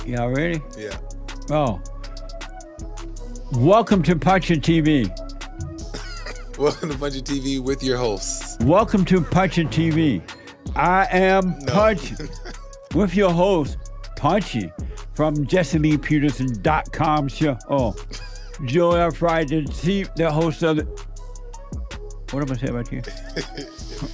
Y'all ready? Yeah. Oh. Welcome to Punchie TV. Welcome to Punchie TV with your hosts. Welcome to Punchie TV. I am Punch with your host, Punchie, from JesseLeePeterson.com show. Oh, Joel Friday, the host of the... What am I saying about you?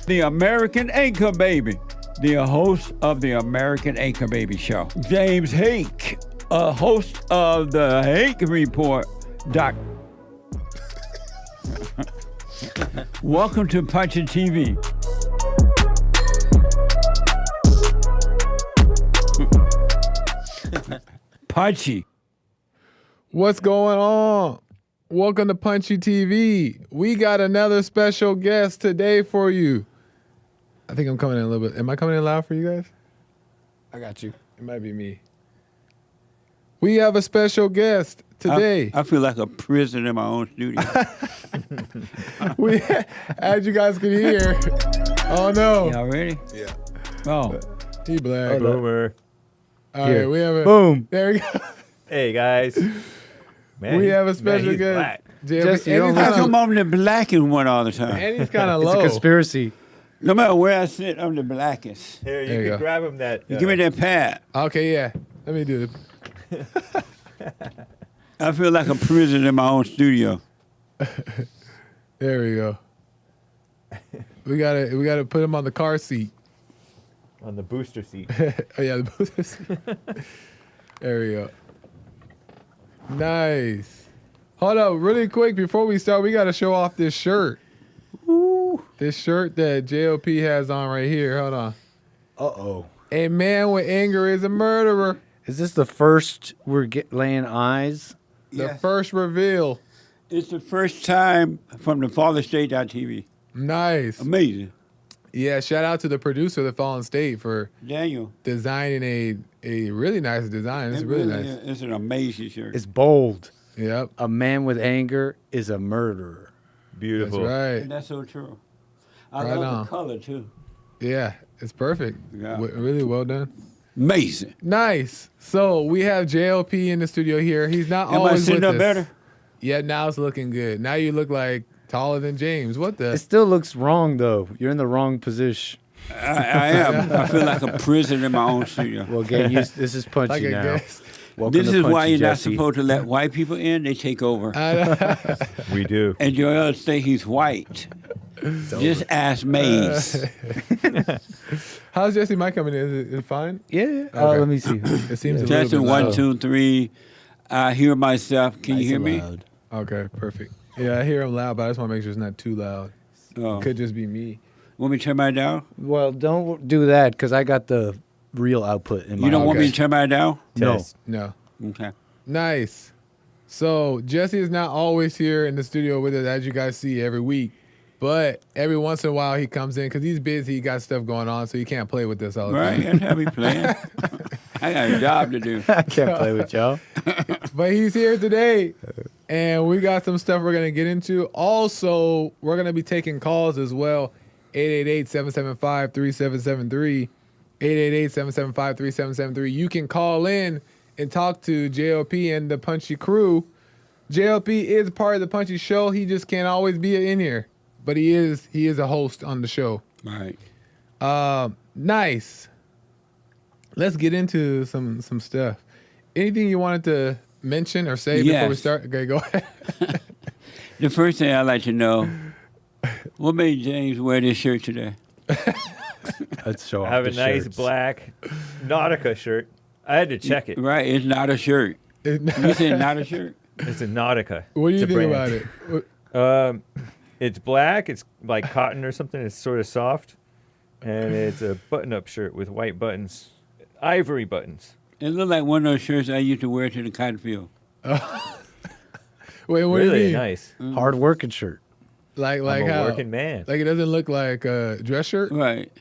The American Anchor Baby. The host of the American Anchor Baby Show. James Hake, a host of the Hake Report. Welcome to Punchie TV. Punchie. What's going on? Welcome to Punchie TV. We got another special guest today for you. I think I'm coming in a little bit. Am I coming in loud for you guys? I got you. It might be me. We have a special guest today. I feel like a prisoner in my own studio. As you guys can hear. Oh no. Y'all ready? Yeah. Oh. He black. Boomer. All right, we have a Boom. There we go. Hey guys. Man, We have a special he's guest. black. Jim, Just, you and don't he's How kinda- come I'm the black one all the time? and he's kind of It's low. a conspiracy. No matter where I sit, I'm the blackest. Here, There you you go. can grab him that. Give me that pad. Okay, yeah. Let me do it. I feel like a prisoner in my own studio. There we go. We gotta put him on the car seat. on the booster seat. Oh yeah, the booster seat. There we go. Nice. Hold up, really quick before we start, we gotta show off this shirt. Ooh. This shirt that JLP has on right here. Hold on. Uh-oh. A man with anger is a murderer. Is this the first we're laying eyes? The first reveal. It's the first time from the FallenState.tv. Nice. Amazing. Yeah, shout out to the producer of the Fallen State for Daniel. designing a really nice design. It's It really really nice. is. It's an amazing shirt. It's bold. Yep. A man with anger is a murderer. That's Beautiful. right. And that's so true. I Right love on. the color, too. Yeah, it's perfect. Yeah. Really well done. Amazing. Nice. So we have JLP in the studio here. He's not Am I always sitting with up us. better? Yeah, now it's looking good. Now you look like taller than James. What It the? still looks wrong, though. You're in the wrong position. I am. I feel like a prisoner in my own studio. Well, get used. This is Punchy Like a now. guest. Welcome This to is why Punchy, you're not Jesse. supposed to let white people in. They take over. We do. And Joel think he's white. Just ask Maze. How's Jesse Mike coming in? Is it fine? Yeah. Okay. Let me see. It seems a little Testing bit 1, loud. 2, 3. I hear myself. Can you hear me? Okay, perfect. Yeah, I hear him loud, but I just want to make sure it's not too loud. Oh. Could just be me. Want me to turn mine down? Well, don't do that because I got the real output in my. You don't want me Okay. to turn mine down? No. Test. No. Okay. Nice. So Jesse is not always here in the studio with us, as you guys see every week. But every once in a while he comes in because he's busy. He got stuff going on, so he can't play with us all the Right? time. That's how we playing. I got a job to do. I can't play with y'all. But he's here today, and we got some stuff we're going to get into. Also, we're going to be taking calls as well. 888-775-3773. 888-775-3773. You can call in and talk to JLP and the Punchy crew. JLP is part of the Punchy show. He just can't always be in here, but he is a host on the show. Right. Nice. Let's get into some stuff. Anything you wanted to mention or say before we Yes. start? Okay, go ahead. The first thing I'd like to know, what made James wear this shirt today? Let's show off I have a the nice shirts. black Nautica shirt. I had to check it. Right. It's not a shirt. You said not a shirt? It's a Nautica. What do you It's a think brand. about it? What- It's black. It's like cotton or something. It's sort of soft, and it's a button-up shirt with white buttons, ivory buttons. It looked like one of those shirts I used to wear to the cotton field. Wait, what do Really you mean? nice. Hard working shirt. Like I'm a how? working man. Like it doesn't look like a dress shirt. Right.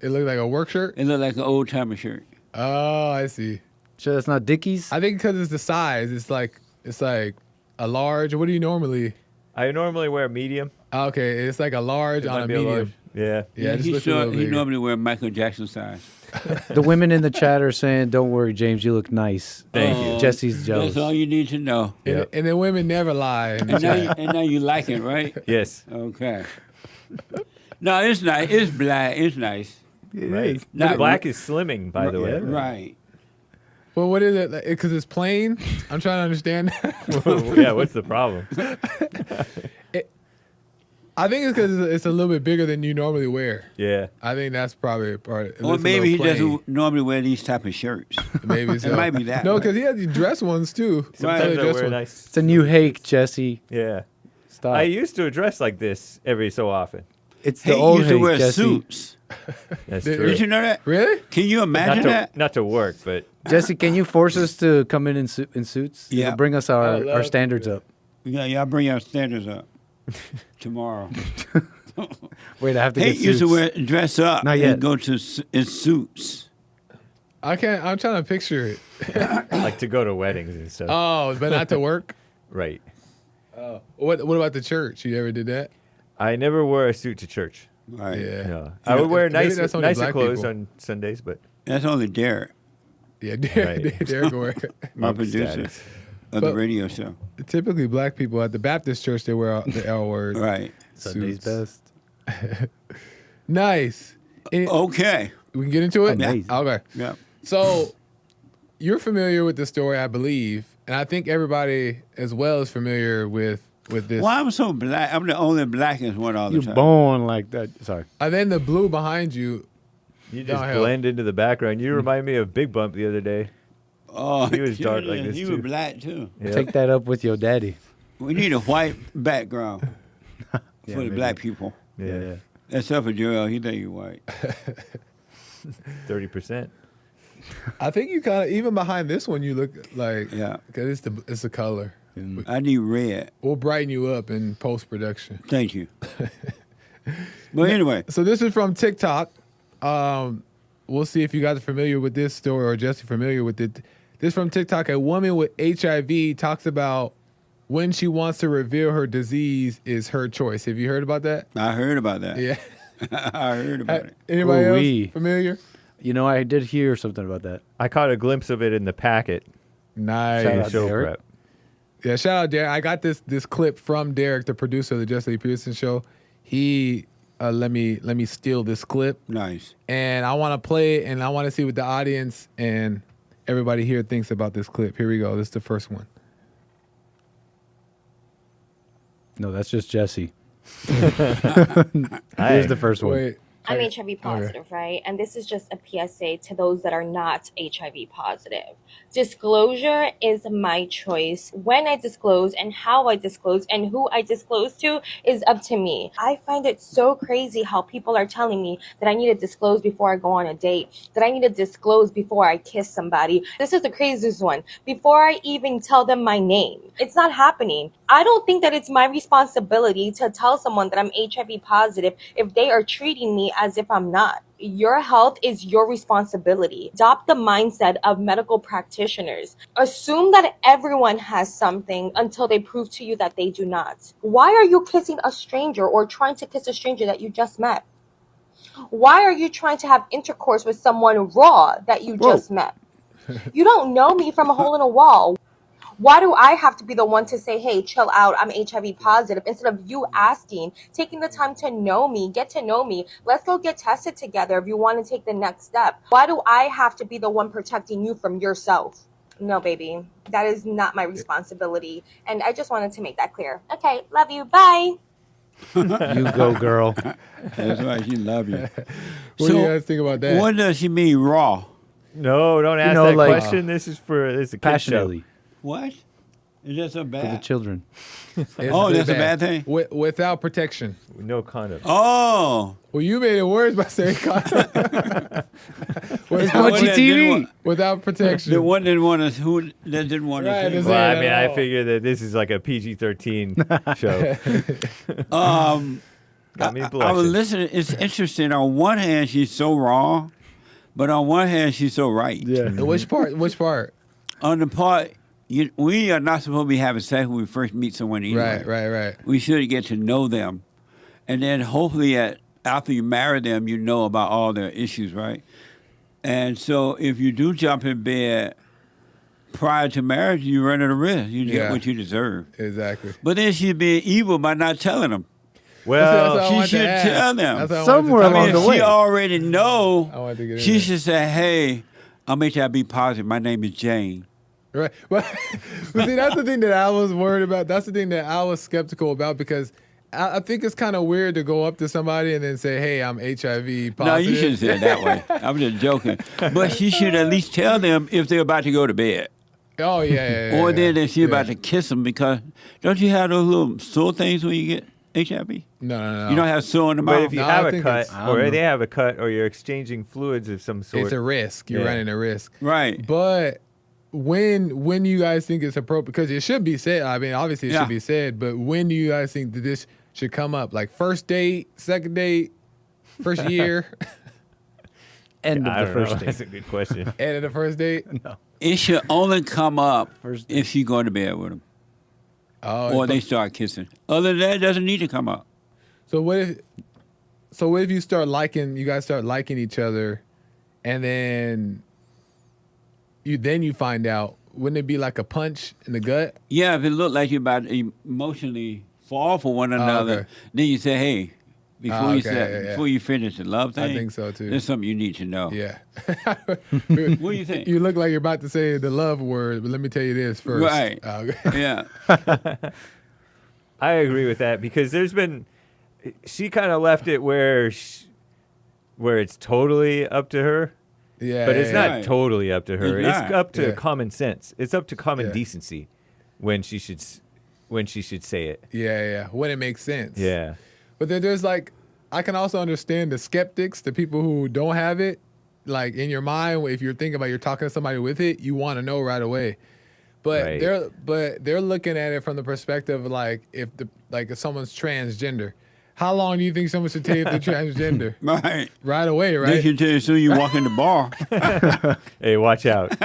It looks like a work shirt. It looked like an old timer shirt. Oh, I see. Sure, that's not Dickies. I think because it's the size. It's like a large. What do you normally? I normally wear medium. Okay, it's like a large It on might a be medium. large. Yeah. Yeah, it just he, looks a little he bigger. normally wear Michael Jackson size. The women in the chat are saying, "Don't worry, James, you look nice." Thank you. Jesse's jealous. That's all you need to know. And, Yep. and then women never lie. in the And now, chat. and now you like it, right? Yes. Okay. No, it's nice. It's black. It's nice. Right. Not Black is slimming, by the way. Right. Well, what is it? Because it's plain. I'm trying to understand. Yeah. What's the problem? I think it's because it's a little bit bigger than you normally wear. Yeah. I think that's probably a part. It Or looks a maybe he little plain. doesn't normally wear these type of shirts. Maybe so. It might be that. No, way. because he has these dress ones too. Sometimes Other I dress wear ones. nice. It's a new hake, Jesse. Yeah. Stop. I used to dress like this every so often. It's the He old used to hake, wear Jesse. suits. That's Did- true. Did you know that? Really? Can you imagine that? Not to work, but Jesse, can you force us to come in suits? Yeah. It'll bring us I'd our love to standards do up. Yeah, y'all bring your standards up tomorrow. Wait, I have to He get used to suits. dress up Not yet. and go to in suits. I can't. I'm trying to picture it. like to go to weddings and stuff. Oh, but not to work. Right. What about the church? You ever did that? I never wore a suit to church. Right. Yeah. No. I would wear Maybe nicer that's only black clothes people. on Sundays, but That's only Derek, Yeah, Derek, Right. Derek will wear. my Monk producer status. of But- the radio show. Typically, black people at the Baptist church they wear the L word. Right. Sunday's suits. best. Nice. Okay. We can get into it? Amazing. Okay. Yeah. So you're familiar with the story, I believe, and I think everybody as well is familiar with this. Why I'm so black? I'm the only blackest one all the You're time. born like that. Sorry. And then the blue behind you. You just Downhill. blend into the background. You remind me of Big Bump the other day. Oh, He was dark like this, He too. was black too. Yep. Take that up with your daddy. We need a white background for the maybe. black people. Yeah. Except for Joel, he think he's white. 30%. I think you kind of, even behind this one, you look like, Yeah. because it's the color. I need red. We'll brighten you up in post production. Thank you. But anyway, So this is from TikTok. We'll see if you guys are familiar with this story or just familiar with it. This is from TikTok. A woman with HIV talks about when she wants to reveal her disease is her choice. Have you heard about that? I heard about that. Yeah. I heard about it. Anybody Ooh-wee. else familiar? You know, I did hear something about that. I caught a glimpse of it in the packet. Nice. Shout out Show Derek. prep. Yeah, shout out Derek. I got this clip from Derek, the producer of the Jesse Peterson show. He let me steal this clip, Nice. and I want to play it, and I want to see what the audience and everybody here thinks about this clip. Here we go. This is the first one. No, that's just Jesse. Hi. Here's the first one. Wait. I'm HIV positive, right? And this is just a PSA to those that are not HIV positive. Disclosure is my choice. When I disclose and how I disclose and who I disclose to is up to me. I find it so crazy how people are telling me that I need to disclose before I go on a date, that I need to disclose before I kiss somebody. This is the craziest one. Before I even tell them my name. It's not happening. I don't think that it's my responsibility to tell someone that I'm HIV positive if they are treating me as if I'm not. Your health is your responsibility. Adopt the mindset of medical practitioners. Assume that everyone has something until they prove to you that they do not. Why are you kissing a stranger or trying to kiss a stranger that you just met? Why are you trying to have intercourse with someone raw that you just met? You don't know me from a hole in a wall. Why do I have to be the one to say, hey, chill out, I'm HIV positive, instead of you asking, taking the time to know me, get to know me, let's go get tested together if you want to take the next step. Why do I have to be the one protecting you from yourself? No, baby, that is not my responsibility. And I just wanted to make that clear. Okay, love you, bye. You go, girl. That's right. She love you. What do you guys think about that? What does she mean raw? No, don't ask know, that like, question. This is a kid's show. Passionately What? Is that so for the bad? children. It's Oh, really that's a bad thing? Without protection. No condom. Oh. Well, you made it worse by saying condom. It's The one Punchie that didn't TV. want- Without protection. The one didn't want to. Who that didn't want to? Right, say it's it. Well, I at mean, I all. figure that this is like a PG-13 show. Got me I was blushing. listening. It's interesting. On one hand, she's so wrong, but on one hand, she's so right. Yeah. Which part? Which part? On the part, we are not supposed to be having sex when we first meet someone anyway. Right. We should get to know them, and then hopefully, after you marry them, you know about all their issues, right? And so, if you do jump in bed prior to marriage, you run a risk. You get Yeah. what you deserve. Exactly. But then she's being evil by not telling them. Well, That's what I she wanted to should ask. tell them. That's what I wanted to Somewhere talk I along mean, the if way. she already know, I wanted to get in she there. should say, "Hey, I'm HIV positive. My name is Jane." Right. But see, that's the thing that I was worried about. That's the thing that I was skeptical about because I think it's kind of weird to go up to somebody and then say, hey, I'm HIV positive. No, you shouldn't say it that way. I'm just joking. But she should at least tell them if they're about to go to bed. Oh, yeah. Or then if she's Yeah. about to kiss them, because don't you have those little sore things when you get HIV? No. You don't have sore in the but mouth? if you No, I have a think cut, it's- I don't or know. they have a cut, or you're exchanging fluids of some sort, It's a risk. You're Yeah. running a risk. Right. But when you guys think it's appropriate, because it should be said, I mean, obviously it Yeah. should be said, but when do you guys think that this should come up? Like first date, second date, first year, End I of the don't know. first That's date. a good question. end of the first date? It should only come up First if she go to bed with them. Oh, Or they start kissing. Other than that, it doesn't need to come up. So what if you you guys start liking each other, and then you find out, wouldn't it be like a punch in the gut? Yeah, if it looked like you're about to emotionally fall for one another, okay. then you say, hey, Before before you finish the love thing, I think so too. There's something you need to know. Yeah. What do you think? You look like you're about to say the love word, but let me tell you this first. Right. Yeah. I agree with that because she kind of left it where it's totally up to her. Yeah. But it's not Right. totally up to her. It's It's not. up to Yeah. common sense. It's up to common Yeah. decency when she should say it. Yeah. When it makes sense. Yeah. But then there's like, I can also understand the skeptics, the people who don't have it. Like in your mind, if you're thinking about you're talking to somebody with it, you want to know right away. But Right. they're looking at it from the perspective of like if someone's transgender, how long do you think someone should tell you if they're transgender? Right. Right away, They right? should tell you as soon as you walk in the bar. Hey, watch out.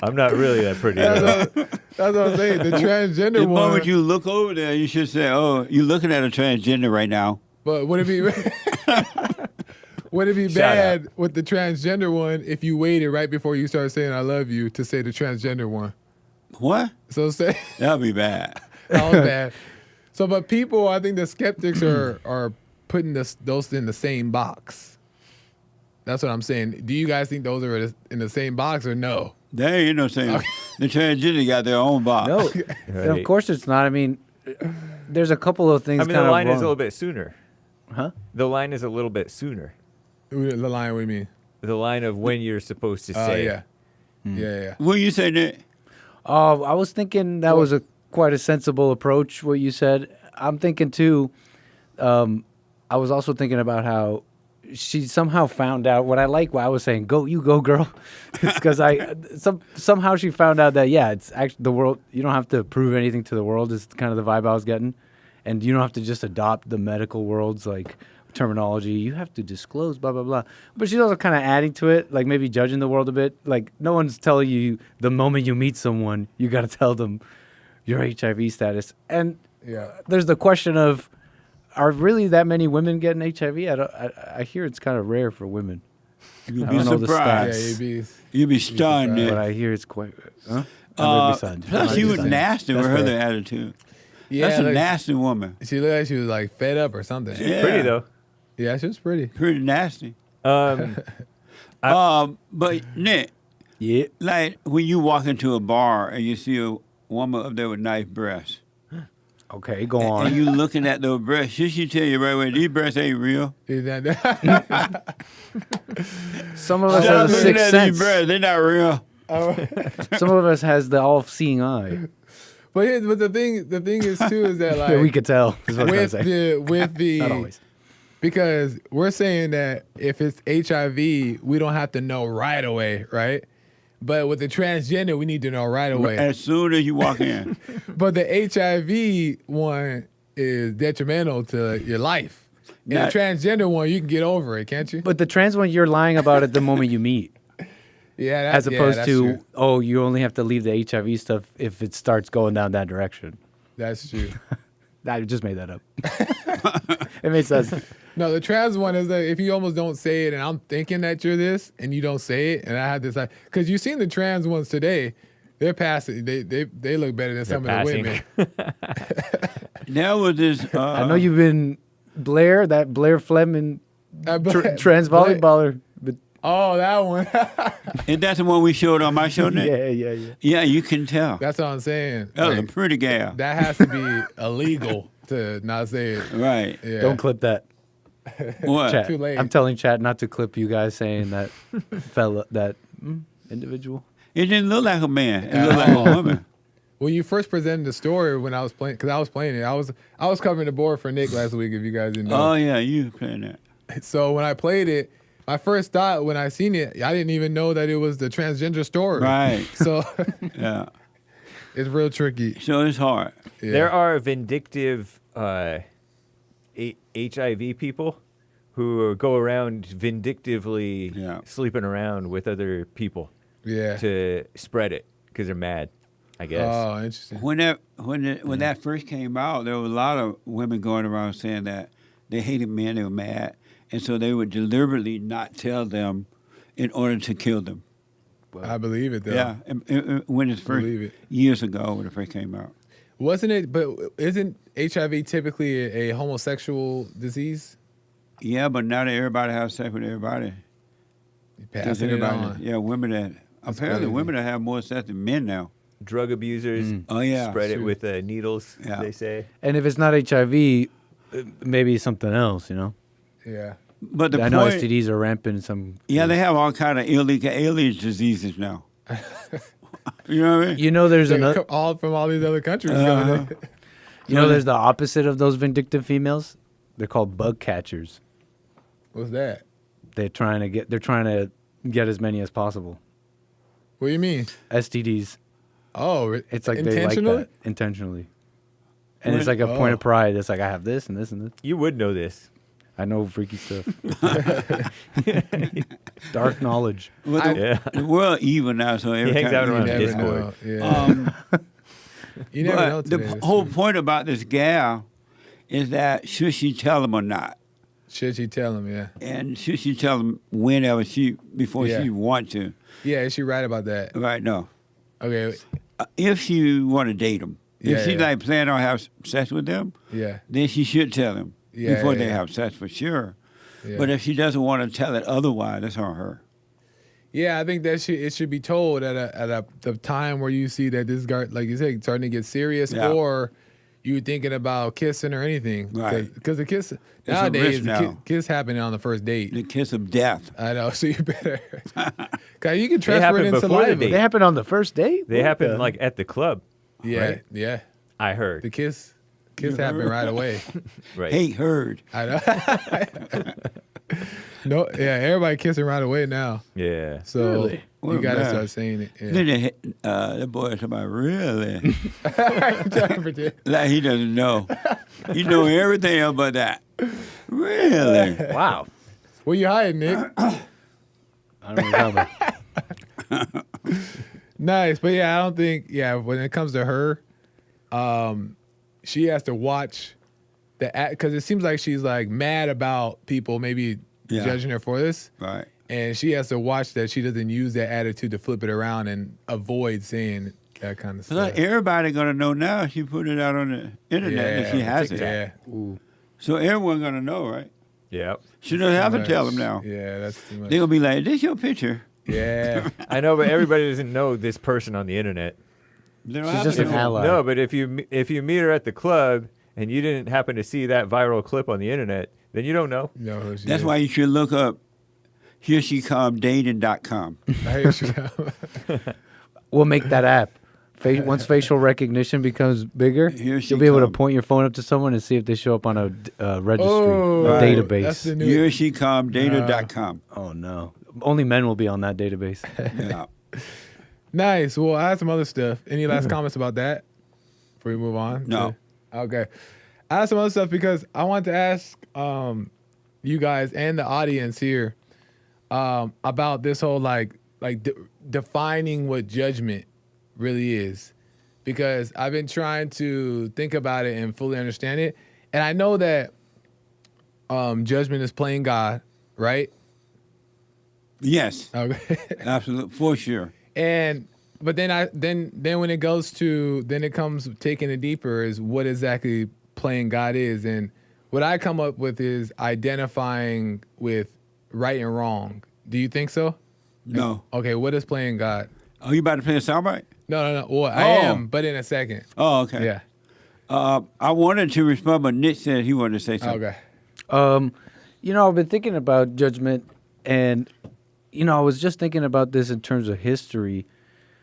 I'm not really that pretty. That's what I'm saying. The transgender The one. moment you look over there, you should say, "Oh, you're looking at a transgender right now." But would it be would it be Shout bad with the transgender one if you waited right before you started saying "I love you" to say the transgender one? What? So say That'd be bad. that was bad. So, but people, I think the skeptics are putting those in the same box. That's what I'm saying. Do you guys think those are in the same box or no? They ain't no saying. The transgender got their own box. No, Right. of course it's not. I mean, there's a couple of things I mean, kind the of line is wrong. a little bit sooner. Huh? The line is a little bit sooner. The line we mean. The line of when you're supposed to Oh say. yeah. Yeah. What you say that? I was thinking that was quite a sensible approach, what you said. I'm thinking, too, I was also thinking about how she somehow found out what I was saying, you go, girl. It's because somehow she found out that, yeah, it's actually the world. You don't have to prove anything to the world is kind of the vibe I was getting. And you don't have to just adopt the medical world's, like, terminology. You have to disclose, blah, blah, blah. But she's also kind of adding to it, like maybe judging the world a bit. Like, no one's telling you the moment you meet someone, you got to tell them your HIV status. And Yeah. there's the question of, are really that many women getting HIV? I hear it's kind of rare for women. You'd I be don't know the surprised. Yeah, You'd be stunned. surprised. But Nick. I hear it's quite... Huh? I'm really sad. Plus, she was nasty with That's her fair. attitude. Yeah, That's a like, nasty woman. she looked like she was like fed up or something. Yeah. Pretty, though. Yeah, she was pretty. Pretty nasty. Um, But Nick, Yeah. like when you walk into a bar and you see a woman up there with nice breasts, Okay, go and on. you looking at those breasts, should she tell you right away, these breasts ain't real? Some of us Stop have a looking sixth at sense. these breasts, they're not real. Some of us has the all-seeing eye. But the thing is too is that like Yeah, we could tell. Is what I'm with trying to say. with the Not always. because we're saying that if it's HIV, we don't have to know right away, right? But with the transgender, we need to know right away. As soon as you walk in. But the HIV one is detrimental to your life. And That- the transgender one, you can get over it, can't you? But the trans one, you're lying about it the moment you meet. Yeah, As opposed that's to, true. oh, you only have to leave the HIV stuff if it starts going down that direction. That's true. I just made that up. It made sense. No, the trans one is that if you almost don't say it, and I'm thinking that you're this, and you don't say it, and I had this, because you've seen the trans ones today, they're passing. They look better than some of the women. There was this. I know you've been Blair Fleming trans volleyballer. But Oh, that one. And that's the one we showed on my show, Nick? yeah. Yeah, you can tell. That's what I'm saying. That was a Like, pretty gal. that has to be illegal to not say it. Right. Yeah. Don't clip that. What? Chat. Too late. I'm telling chat not to clip you guys saying that individual. It didn't look like a man. It looked like a woman. When you first presented the story when I was playing, because I was playing it, I was covering the board for Nick last week. If you guys didn't know. Oh, yeah, you playing that. So when I played it, my first thought when I seen it, I didn't even know that it was the transgender story. Right. So Yeah. it's real tricky. So it's hard. Yeah. There are vindictive HIV people who go around vindictively Yeah. sleeping around with other people Yeah. to spread it because they're mad, I guess. Oh, interesting. When that first came out, there were a lot of women going around saying that they hated men, they were mad, and so they would deliberately not tell them in order to kill them. I believe it though. Yeah, and when it's first Believe it. years ago when it first came out. Wasn't it? But isn't HIV typically a homosexual disease? Yeah, but now that everybody has sex with everybody. Passing it on. Yeah, women that apparently crazy. women that have more sex than men now. Drug abusers Oh yeah, spread it True. with needles, Yeah. they say. And if it's not HIV, maybe something else, you know? Yeah. but the I know point, STDs are rampant in some. yeah, they have all kind of illegal alien diseases now. You know what I mean? You know, there's another. All from all these other countries. Uh-huh. You know, there's the opposite of those vindictive females. They're called bug catchers. What's that? They're trying to get as many as possible. What do you mean? STDs. Oh, It's like intentional? they like that intentionally. And it's like a point of pride. It's like I have this and this and this. You would know this. I know freaky stuff. Dark knowledge. Well, Yeah. the world even now, so every hangs time out you around never Discord. know. Yeah. You never know. But the Today. That's whole true. point about this gal is that should she tell him or not, Should she tell him? Yeah. and should she tell him whenever before Yeah. she want to? Yeah. Is she right about that? Right? No. Okay. If she want to date him, Yeah, if she yeah. like plan on have sex with them, Yeah. then she should tell him Yeah, before yeah, they yeah. have sex for sure. Yeah. But if she doesn't want to tell it otherwise, that's on her. Yeah, I think that it should be told at the time where you see that this guy, like you said, starting to get serious, Yeah. or you thinking about kissing or anything. Right. Because the kiss a nowadays, risk now. kiss happening on the first date. The kiss of death. I know, so you better. Cause you can They transfer happen it in before the saliva. date. They happen on the first date? They What happen the- like at the club, Yeah, right? yeah. I heard. The kiss happened right away. Right. Hey, heard. I know. No, yeah, everybody kissing right away now. Yeah. So Really? you Well, gotta man. start saying it. Yeah. Then the boy is about really Trying to pretend. like he doesn't know. He know everything about that. Really? Wow. Where you hiding, Nick? I don't know about. Nice, but yeah, I don't think when it comes to her, she has to watch because it seems like she's like mad about people maybe Yeah. judging her for this, Right. and she has to watch that she doesn't use that attitude to flip it around and avoid saying that kind of So stuff. everybody gonna know now. She put it out on the internet that she has it. Yeah, So everyone gonna know, right? Yeah. She doesn't have to Much. tell them now. Yeah, that's too much. They gonna be like, "This your picture." Yeah, I know, but everybody doesn't know this person on the internet. They don't She's have just to an know. ally. No, but if you meet her at the club and you didn't happen to see that viral clip on the internet, then you don't know. no, who she That's is. why you should look up hereshecomedating.com. I hear she- We'll make that app. Once facial recognition becomes bigger, Here she you'll be able to come. point your phone up to someone and see if they show up on a registry, Oh, a right. database. That's the new. hereshecomedating.com. Oh no! Only men will be on that database. Yeah. Nice. Well, I had some other stuff. Any last comments about that before we move on? No. Okay. I had some other stuff because I wanted to ask you guys and the audience here about this whole defining what judgment really is, because I've been trying to think about it and fully understand it, and I know that judgment is playing God, right? Yes. Okay. Absolutely. For sure. But then when it goes to it comes taking it deeper is what exactly playing God is, and what I come up with is identifying with right and wrong. Do you think so? No. Okay, what is playing God? Oh, you about to play a soundbite? No. Well, I Oh. am, but in a second. Oh, okay. Yeah. I wanted to respond, but Nick said he wanted to say something. Okay. I've been thinking about judgment, and I was just thinking about this in terms of history,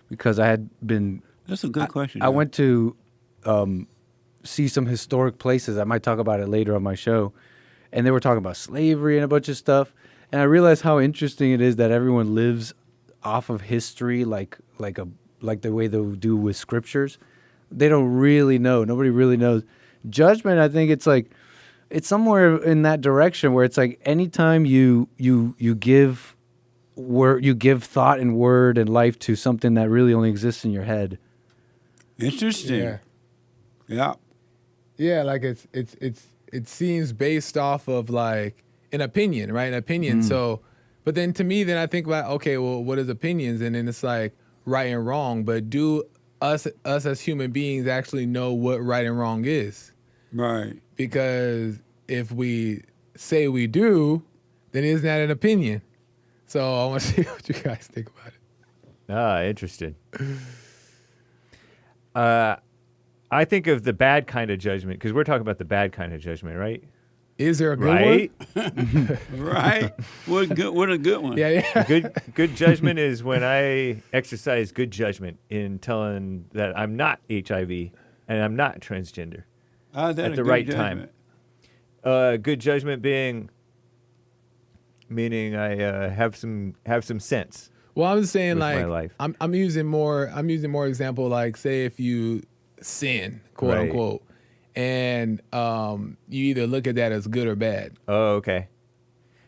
because I had been. That's a good question. I went to see some historic places. I might talk about it later on my show, and they were talking about slavery and a bunch of stuff. And I realized how interesting it is that everyone lives off of history, like the way they do with scriptures. They don't really know. Nobody really knows. Judgment, I think it's somewhere in that direction where it's like anytime you give thought and word and life to something that really only exists in your head. Interesting. Yeah. Yeah. Yeah, like it seems based off of like an opinion, right? An opinion. So, but then to me, then I think about, okay, well, what is opinions? And then it's like right and wrong. But do us as human beings actually know what right and wrong is? Right. Because if we say we do, then isn't that an opinion? So I want to see what you guys think about it. Ah, interesting. I think of the bad kind of judgment because we're talking about the bad kind of judgment, right? Is there a good Right? one? Right. What a good one. Yeah. Good judgment is when I exercise good judgment in telling that I'm not HIV and I'm not transgender That at a the good right judgment? time. Good judgment meaning I have some sense. Well, I'm just saying, With my like, life. I'm using more example, like, say if you sin, quote Right. unquote, and you either look at that as good or bad, Oh, okay.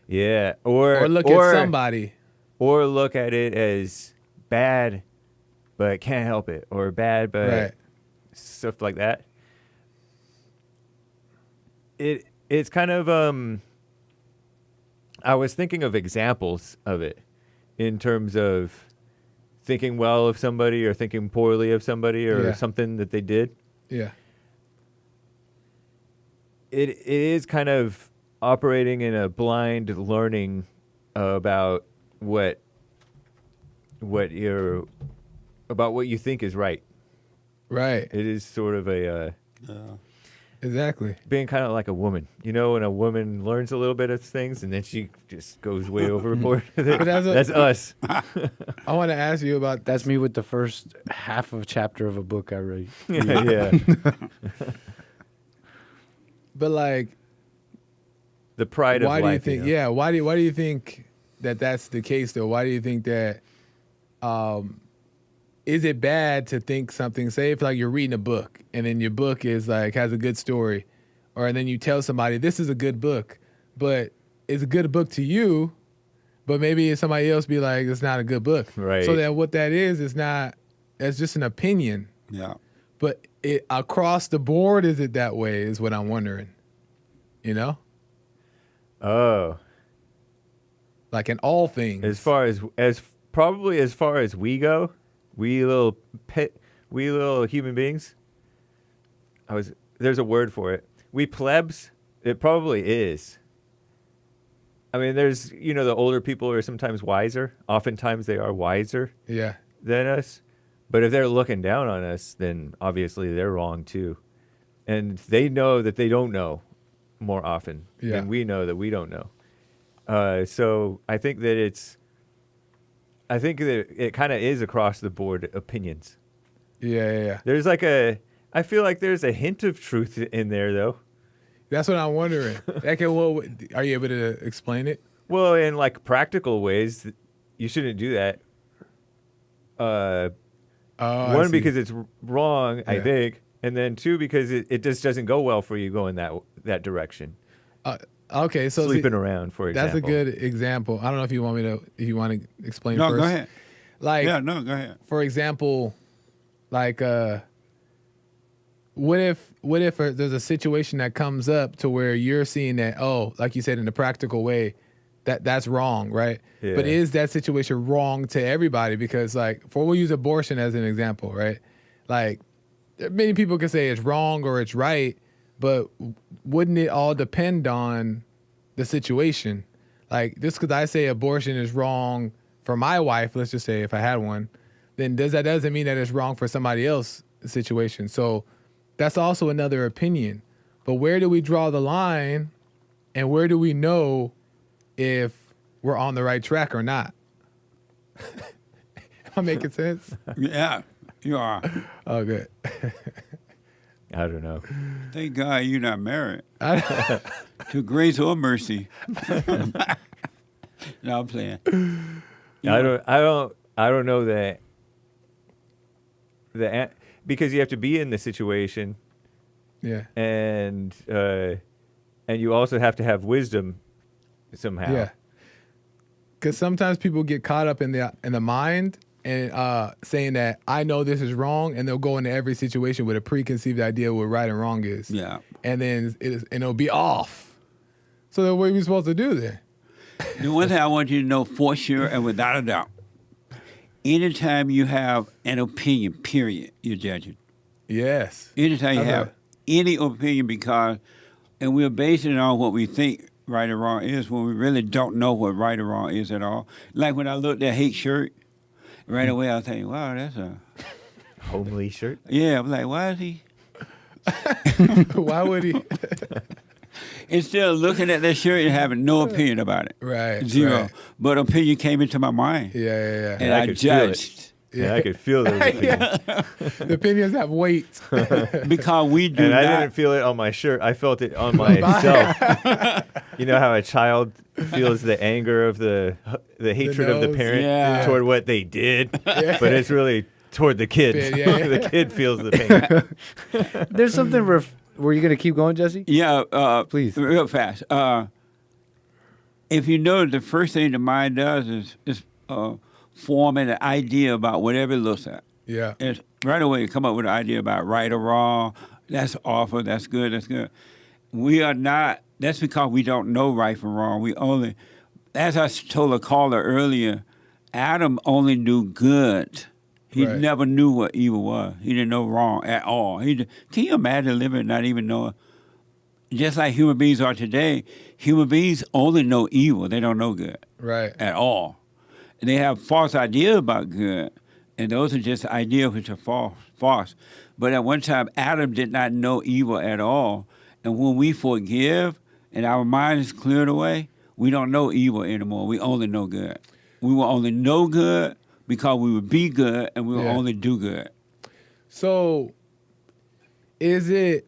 Yeah, or look at somebody. or look at it as bad, but can't help it, or bad, but Right. stuff like that. It's kind of I was thinking of examples of it in terms of thinking well of somebody or thinking poorly of somebody or Yeah. something that they did. Yeah. It is kind of operating in a blind learning about what you think is right. Right. It is sort of a Exactly. being kind of like a woman, when a woman learns a little bit of things and then she just goes way overboard. But That's us. I want to ask you about That's me with the first half of a chapter of a book I read. Yeah. but like, The pride of why life. do you think? Yeah. Why do you think that that's the case though? Why do you think that? Is it bad to think something? Say if like you're reading a book and then your book is like has a good story, or then you tell somebody this is a good book, but it's a good book to you, but maybe somebody else be like it's not a good book. Right. So that what that is not. That's just an opinion. Yeah. But across the board, is it that way? Is what I'm wondering. You know, Oh, like in all things. as far as we go, we little human beings. There's a word for it. We plebs. It probably is. I mean, there's the older people are sometimes wiser. Oftentimes they are wiser Yeah. than us. But if they're looking down on us, then obviously they're wrong too. And they know that they don't know more often Yeah. than we know that we don't know. So I think that it kind of is across the board opinions. Yeah. There's I feel like there's a hint of truth in there though. That's what I'm wondering. Are you able to explain it? Well, in like practical ways, you shouldn't do that. I One, see. because it's wrong, I Yeah. think, and then two, because it just doesn't go well for you going that direction. Okay, so Sleeping around, for example. that's a good example. I don't know if you want to explain No, first. go ahead. Like, Yeah, no, go ahead. for example, like, what if there's a situation that comes up to where you're seeing that, like you said, in a practical way, that's wrong, right? Yeah. But is that situation wrong to everybody? Because like, we'll use abortion as an example, right? Like, many people can say it's wrong or it's right, but wouldn't it all depend on the situation? Like, just because I say abortion is wrong for my wife, let's just say if I had one, then doesn't mean that it's wrong for somebody else's situation. So that's also another opinion. But where do we draw the line, and where do we know if we're on the right track or not? Am I making sense? Yeah, you are. Oh, good. I don't know. Thank God you're not married. To grace or mercy. No, I'm playing. I don't know that because you have to be in the situation, Yeah. and you also have to have wisdom somehow. Yeah. Because sometimes people get caught up in the mind and saying that I know this is wrong, and they'll go into every situation with a preconceived idea what right and wrong is. Yeah. And then it'll be off. So then what are we supposed to do then? The one thing I want you to know for sure and without a doubt, anytime you have an opinion, period, you're judging. Yes. Anytime you Okay. have any opinion, and we're basing it on what we think right or wrong is when we really don't know what right or wrong is at all. Like when I looked at hate shirt, right away I was thinking, wow, that's a Homely shirt. yeah. I'm like, why is he? Why would he? Instead of looking at that shirt and having no opinion about it, Right. zero. Right. But opinion came into my mind, Yeah. and I I could feel it. judged. Yeah, I could feel those opinions. The opinions have weight. Because we do And I not. didn't feel it on my shirt. I felt it on myself. You know how a child feels the anger of the hatred of the nose. parent Yeah. toward what they did, but it's really toward the kid. Yeah. The kid feels the pain. There's something. Were you gonna keep going, Jesse? Yeah, Please. real fast. If you know, the first thing the mind does is forming an idea about whatever it looks at. Yeah. It's right away you come up with an idea about right or wrong. That's awful. That's good. That's good. We are not. That's because we don't know right from wrong. We only, as I told a caller earlier, Adam only knew good. He Right. never knew what evil was. He didn't know wrong at all. Can you imagine living and not even knowing? Just like human beings are today, human beings only know evil. They don't know good Right. at all. And they have false ideas about good, and those are just ideas which are false. But at one time, Adam did not know evil at all. And when we forgive and our mind is cleared away, we don't know evil anymore. We only know good. We will only know good because we will be good, and we will Yeah. only do good. So, is it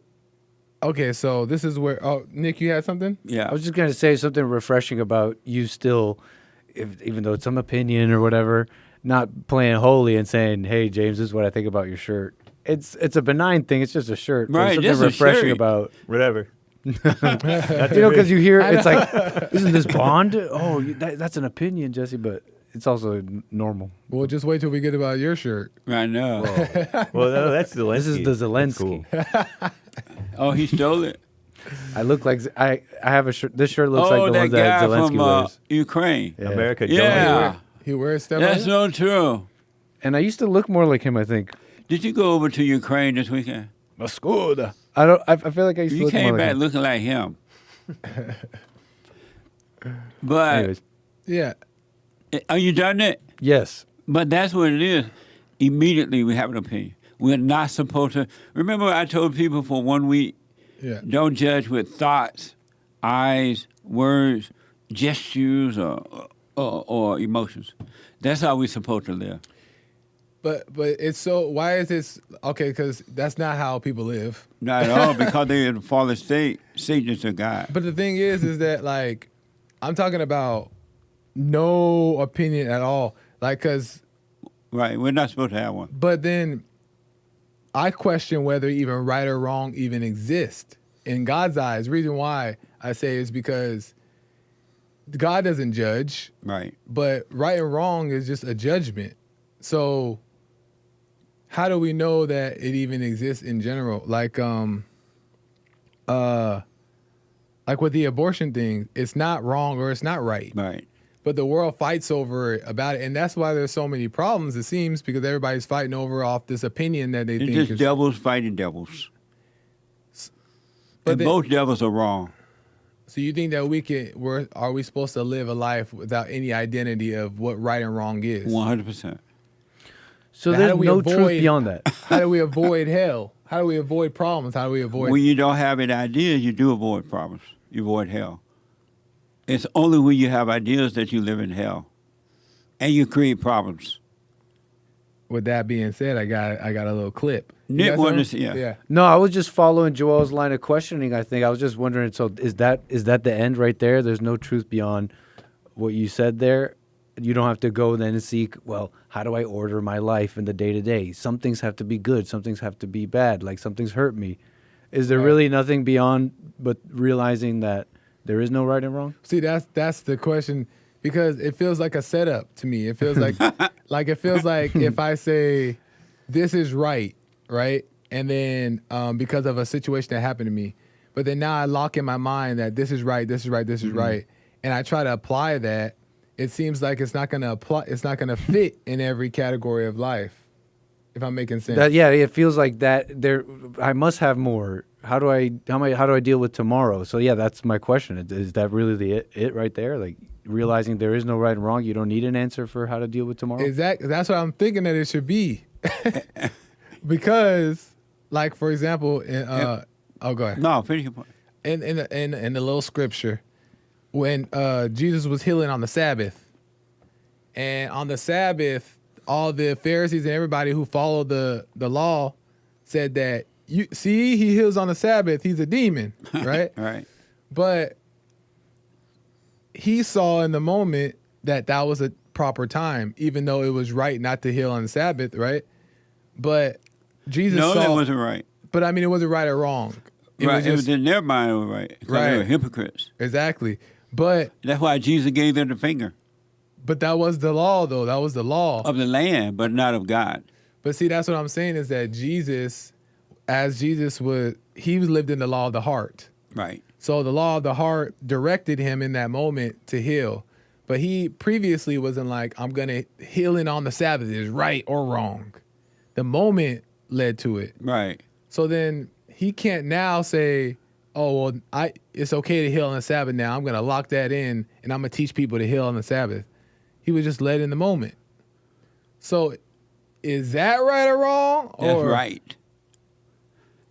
okay? So this is where. Oh, Nick, you had something. Yeah. I was just gonna say something refreshing about you still, even though it's some opinion or whatever, not playing holy and saying, "Hey, James, this is what I think about your shirt." It's a benign thing. It's just a shirt. But Right, There's just a something refreshing shirt. about Whatever. you know, because you hear it's like, isn't this Bond? Oh, that's an opinion, Jesse, but it's also normal. Well, just wait till we get about your shirt. I know. Well, no, that's Zelensky. This is the That's Zelensky. cool. Oh, he stole it. I look like I have a shirt. This shirt looks like the that ones that guy Zelensky from wears. Ukraine. Yeah. America, don't Yeah. He wears stuff. That's like that? so true. And I used to look more like him. I think. Did you go over to Ukraine this weekend? Mascuda. I don't. I feel like I used to You look more came like back him. looking like him. But Anyways, Yeah. are you done it? yes. But that's what it is. Immediately we have an opinion. We're not supposed to. Remember, I told people for 1 week, Yeah. don't judge with thoughts, eyes, words, gestures, or emotions. That's how we're supposed to live. But it's so. Why is this okay? Because that's not how people live. Not at all, because they're in a fallen state. Satan is a God. But the thing is that like, I'm talking about no opinion at all. Like, cause, Right, we're not supposed to have one. but then I question whether even right or wrong even exist in God's eyes. The reason why I say is because God doesn't judge, Right. but right and wrong is just a judgment. So how do we know that it even exists in general? Like with the abortion thing, it's not wrong or it's not right. Right. But the world fights over it about it, and that's why there's so many problems. It seems because everybody's fighting over off this opinion that they It's think just is. devils fighting devils. But And then- both devils are wrong. So you think that are we supposed to live a life without any identity of what right and wrong is? 100%. So Now, how there's do we no truth avoid- beyond that. How do we avoid hell? How do we avoid problems? How do we avoid? When you don't have an idea, you do avoid problems. You avoid hell. It's only when you have ideas that you live in hell. And you create problems. With that being said, I got a little clip. You Nick got wanted something? to see- yeah. No, I was just following Joel's line of questioning. I think I was just wondering. So is that the end right there? There's no truth beyond what you said there. You don't have to go then and seek. Well, how do I order my life in the day to day? Some things have to be good. Some things have to be bad. Like some things hurt me. Is there Right. really nothing beyond but realizing that there is no right and wrong? See, that's the question because it feels like a setup to me. It feels like it feels like if I say this is right, and then because of a situation that happened to me, but then now I lock in my mind that this is right, this is right, this is right, and I try to apply that. It seems like it's not gonna apply. It's not gonna fit in every category of life. If I'm making sense. That it feels like that. There, I must have more how do I deal with tomorrow? So yeah, that's my question. Is that really it right there? Like realizing there is no right and wrong. You don't need an answer for how to deal with tomorrow. Exactly. That's what I'm thinking that it should be. Because, like for example, go ahead. No, finish your point. In the little scripture, when Jesus was healing on the Sabbath, and on the Sabbath, all the Pharisees and everybody who followed the law said that he heals on the Sabbath, he's a demon, right? Right. But he saw in the moment that was a proper time, even though it was right not to heal on the Sabbath, right? But Jesus saw... No, that wasn't right. But I mean, it wasn't right or wrong. It was in their mind, it was right. Right. They were hypocrites. Exactly. But That's why Jesus gave them the finger that was the law, though. That was the law. of the land, but not of God. But see, that's what I'm saying is that Jesus, he lived in the law of the heart. Right. So the law of the heart directed him in that moment to heal. But he previously wasn't like, I'm going to healing on the Sabbath is right or wrong. The moment led to it. Right. So then he can't now say, oh, well, it's okay to heal on the Sabbath now. I'm going to lock that in and I'm going to teach people to heal on the Sabbath. He was just led in the moment. So is that right or wrong? That's right.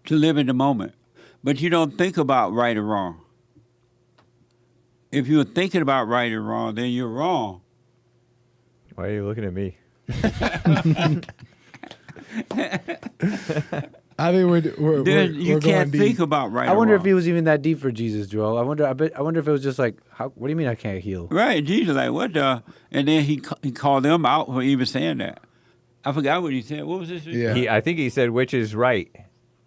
To live in the moment. But you don't think about right or wrong. If you're thinking about right or wrong, then you're wrong. Why are you looking at me? I think we're you can't think about right or wrong. I wonder if he was even that deep for Jesus, Joel. I wonder if it was just like, what do you mean I can't heal? Right, Jesus, like, what the? And then he called them out for even saying that. I forgot what he said. What was this? Yeah. I think he said, which is right,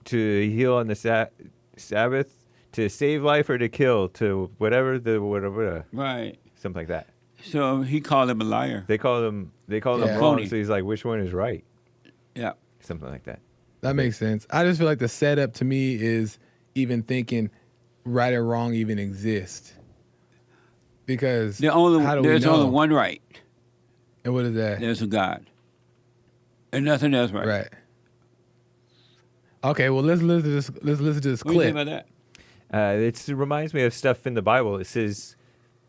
to heal on the Sabbath, to save life, or to kill, to whatever. Right. Something like that. So he called him a liar. They call him wrong. Phony. So he's like, which one is right? Yeah. Something like that. That makes sense. I just feel like the setup to me is even thinking right or wrong even exist. Because There's how do we know? only one right. And what is that? There's a God. And nothing else right. Right. Okay, well let's listen to this. Let's listen to this What do you clip. think about that? It reminds me of stuff in the Bible. It says,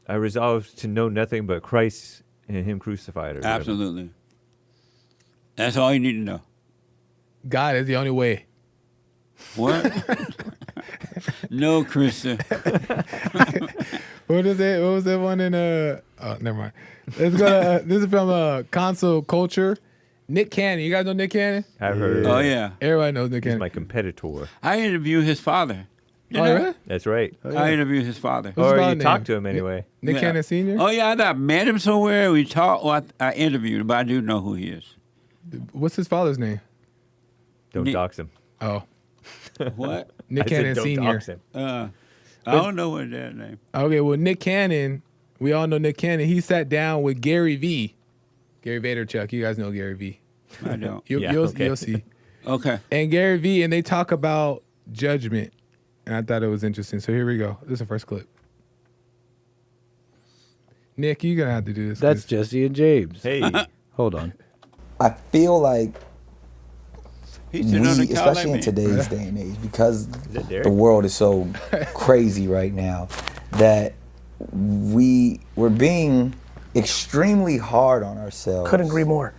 I resolved to know nothing but Christ and him crucified. Or whatever. Absolutely. That's all you need to know. God is the only way. What? No, Christian. What is it? What was that one in oh, never mind. Let's go to, this is from Console Culture. Nick Cannon. You guys know Nick Cannon? I've heard. Oh, yeah. Everybody knows Nick He's Cannon. my competitor. I interviewed his father. Oh, really? That's right. I interviewed his father. What's his Or father you talked name? to him anyway. Nick Yeah. Cannon Sr.? Oh, yeah, I met him somewhere. We talked. Well, I interviewed him, but I do know who he is. What's his father's name? Don't Nick- dox him. Oh, What? Nick I said Cannon don't Sr. dox him. I don't know what that name. Okay, well, Nick Cannon, we all know Nick Cannon. He sat down with Gary V. Gary Vaynerchuk. You guys know Gary V. I don't. You'll see. Okay. And Gary V, and they talk about judgment. And I thought it was interesting. So here we go. This is the first clip. Nick, you're going to have to do this. That's Jesse and James. Hey. Hold on. I feel like He's sitting on the couch especially like in me. today's day and age, because that Derek? the world is so crazy right now, that we're being extremely hard on ourselves. Couldn't agree more.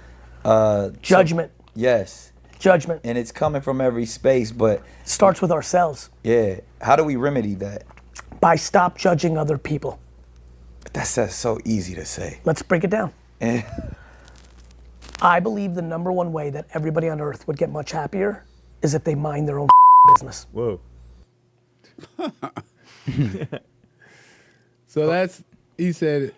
Judgment. Yes, Judgment. and it's coming from every space, but Starts with ourselves. yeah, how do we remedy that? By stop judging other people. But that's so easy to say. Let's break it down. Eh, I believe the number one way that everybody on earth would get much happier is if they mind their own business. Whoa. So that's, he said,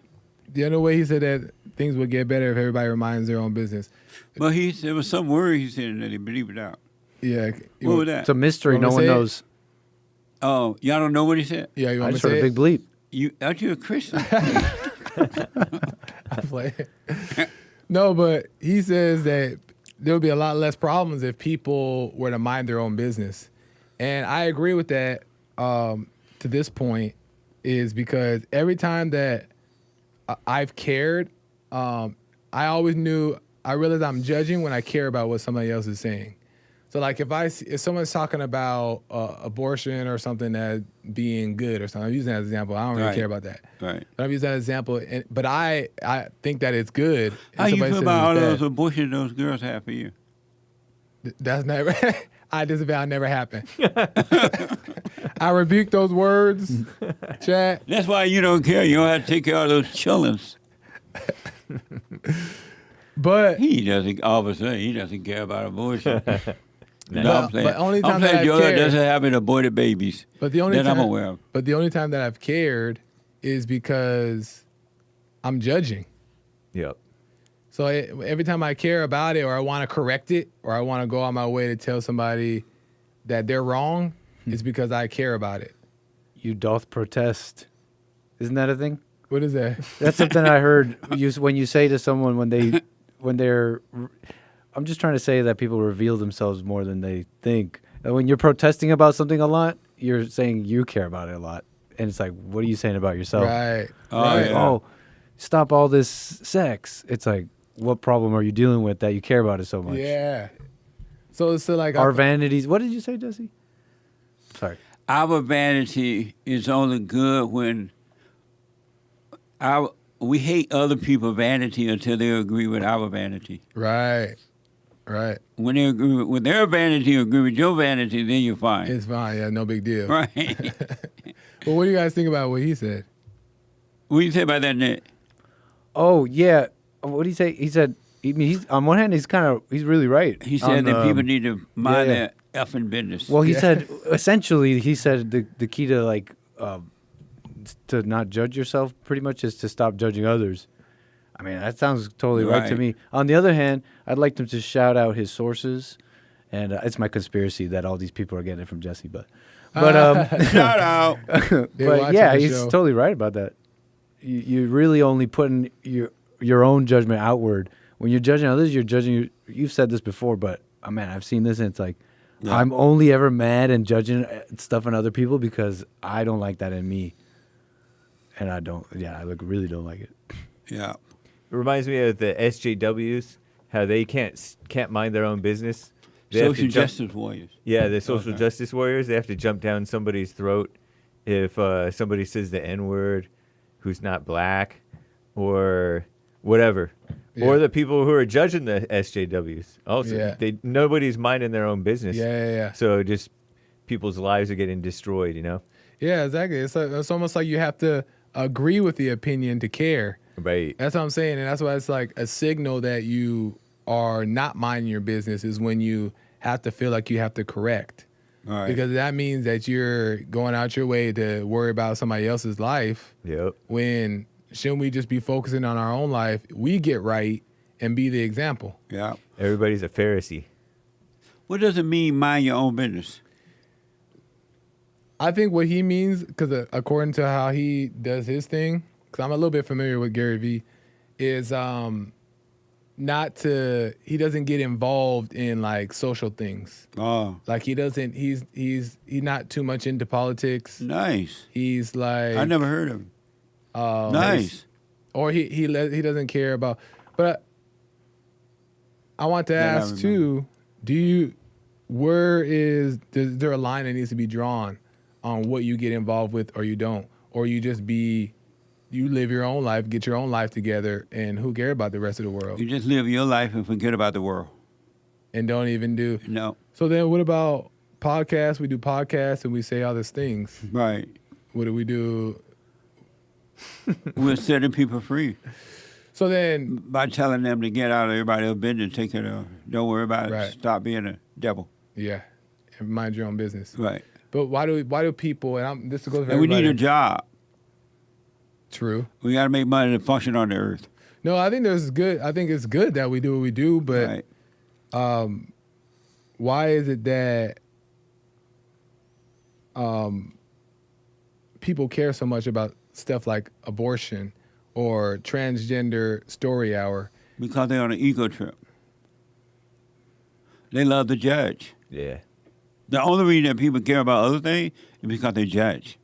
the only way he said that things would get better if everybody reminds their own business. Well, there was some word he said that he believed it out. Yeah. What was that? It's a mystery. Want No me to one say it? knows. Oh, y'all don't know what he said? Yeah, you I want me just to heard say a big bleep. Aren't you a Christian? I play it. No, but he says that there would be a lot less problems if people were to mind their own business. And I agree with that to this point, is because every time that I've cared, I always knew, I realize I'm judging when I care about what somebody else is saying. So like if someone's talking about abortion or something that being good or something, I'm using that as an example. I don't really care about that. Right. But I'm using that as an example. But I think that it's good. How you feel about all those abortions those girls have for you? That's never. I disavow never happened. I rebuke those words, chat. That's why you don't care. You don't have to take care of those chillins. But he doesn't. All of a sudden, he doesn't care about abortion. No, but only time that I've Joe cared doesn't have aborted babies. But the only that time, I'm aware of. But the only time that I've cared is because I'm judging. Yep. So every time I care about it, or I want to correct it, or I want to go on my way to tell somebody that they're wrong, it's because I care about it. You doth protest. Isn't that a thing? What is that? That's something I heard when you say to someone when they're. I'm just trying to say that people reveal themselves more than they think. And when you're protesting about something a lot, you're saying you care about it a lot. And it's like, what are you saying about yourself? Right. Right. Yeah. Oh, stop all this sex. It's like, what problem are you dealing with that you care about it so much? Yeah. So like our vanities. What did you say, Jesse? Sorry. Our vanity is only good when we hate other people's vanity until they agree with our vanity. Right. Right. When they agree with their vanity, agree with your vanity, then you're fine. It's fine. Yeah, no big deal. Right. Well, what do you guys think about what he said? What do you say about that, Nick? Oh yeah. What did he say? He said. I mean, he's on one hand, he's really right. He said that people need to mind their effing business. Well, he said essentially, the key to like to not judge yourself pretty much is to stop judging others. I mean, that sounds totally right to me. On the other hand, I'd like him to shout out his sources, and it's my conspiracy that all these people are getting it from Jesse. But shout out. But yeah, he's totally right about that. You're really only putting your own judgment outward. When you're judging others, you're judging. You've said this before, but man, I've seen this, and it's like I'm only ever mad and judging stuff in other people because I don't like that in me, and I don't. Yeah, I really don't like it. Yeah. It reminds me of the SJWs, how they can't mind their own business. Social justice warriors. Yeah, the social justice warriors. They have to jump down somebody's throat if somebody says the N-word who's not black or whatever. Yeah. Or the people who are judging the SJWs. Also, nobody's minding their own business. Yeah. So just people's lives are getting destroyed, you know? Yeah, exactly. It's almost like you have to agree with the opinion to care. Right. That's what I'm saying. And that's why it's like a signal that you are not minding your business is when you have to feel like you have to correct. Right. Because that means that you're going out your way to worry about somebody else's life. Yep. When shouldn't we just be focusing on our own life? We get right and be the example. Yeah. Everybody's a Pharisee. What does it mean, mind your own business? I think what he means, because according to how he does his thing, because I'm a little bit familiar with Gary Vee, is he doesn't get involved in like social things. Oh. Like he's not too much into politics. Nice. He's like, I never heard of him. Nice. Or he doesn't care about, but I want to ask too, is there a line that needs to be drawn on what you get involved with or you don't? Or you just you live your own life, get your own life together, and who cares about the rest of the world? You just live your life and forget about the world. And don't even do. No. So then what about podcasts? We do podcasts and we say all these things. Right. What do we do? We're setting people free. So then, by telling them to get out of everybody else's business, take it off. Don't worry about it. Stop being a devil. Yeah, and mind your own business. Right. But why do people? And this goes. And we need a job. True. We got to make money to function on the earth. No, I think it's good that we do what we do, but why is it that people care so much about stuff like abortion or transgender story hour? Because they're on an ego trip. They love to judge. Yeah. The only reason that people care about other things is because they judge.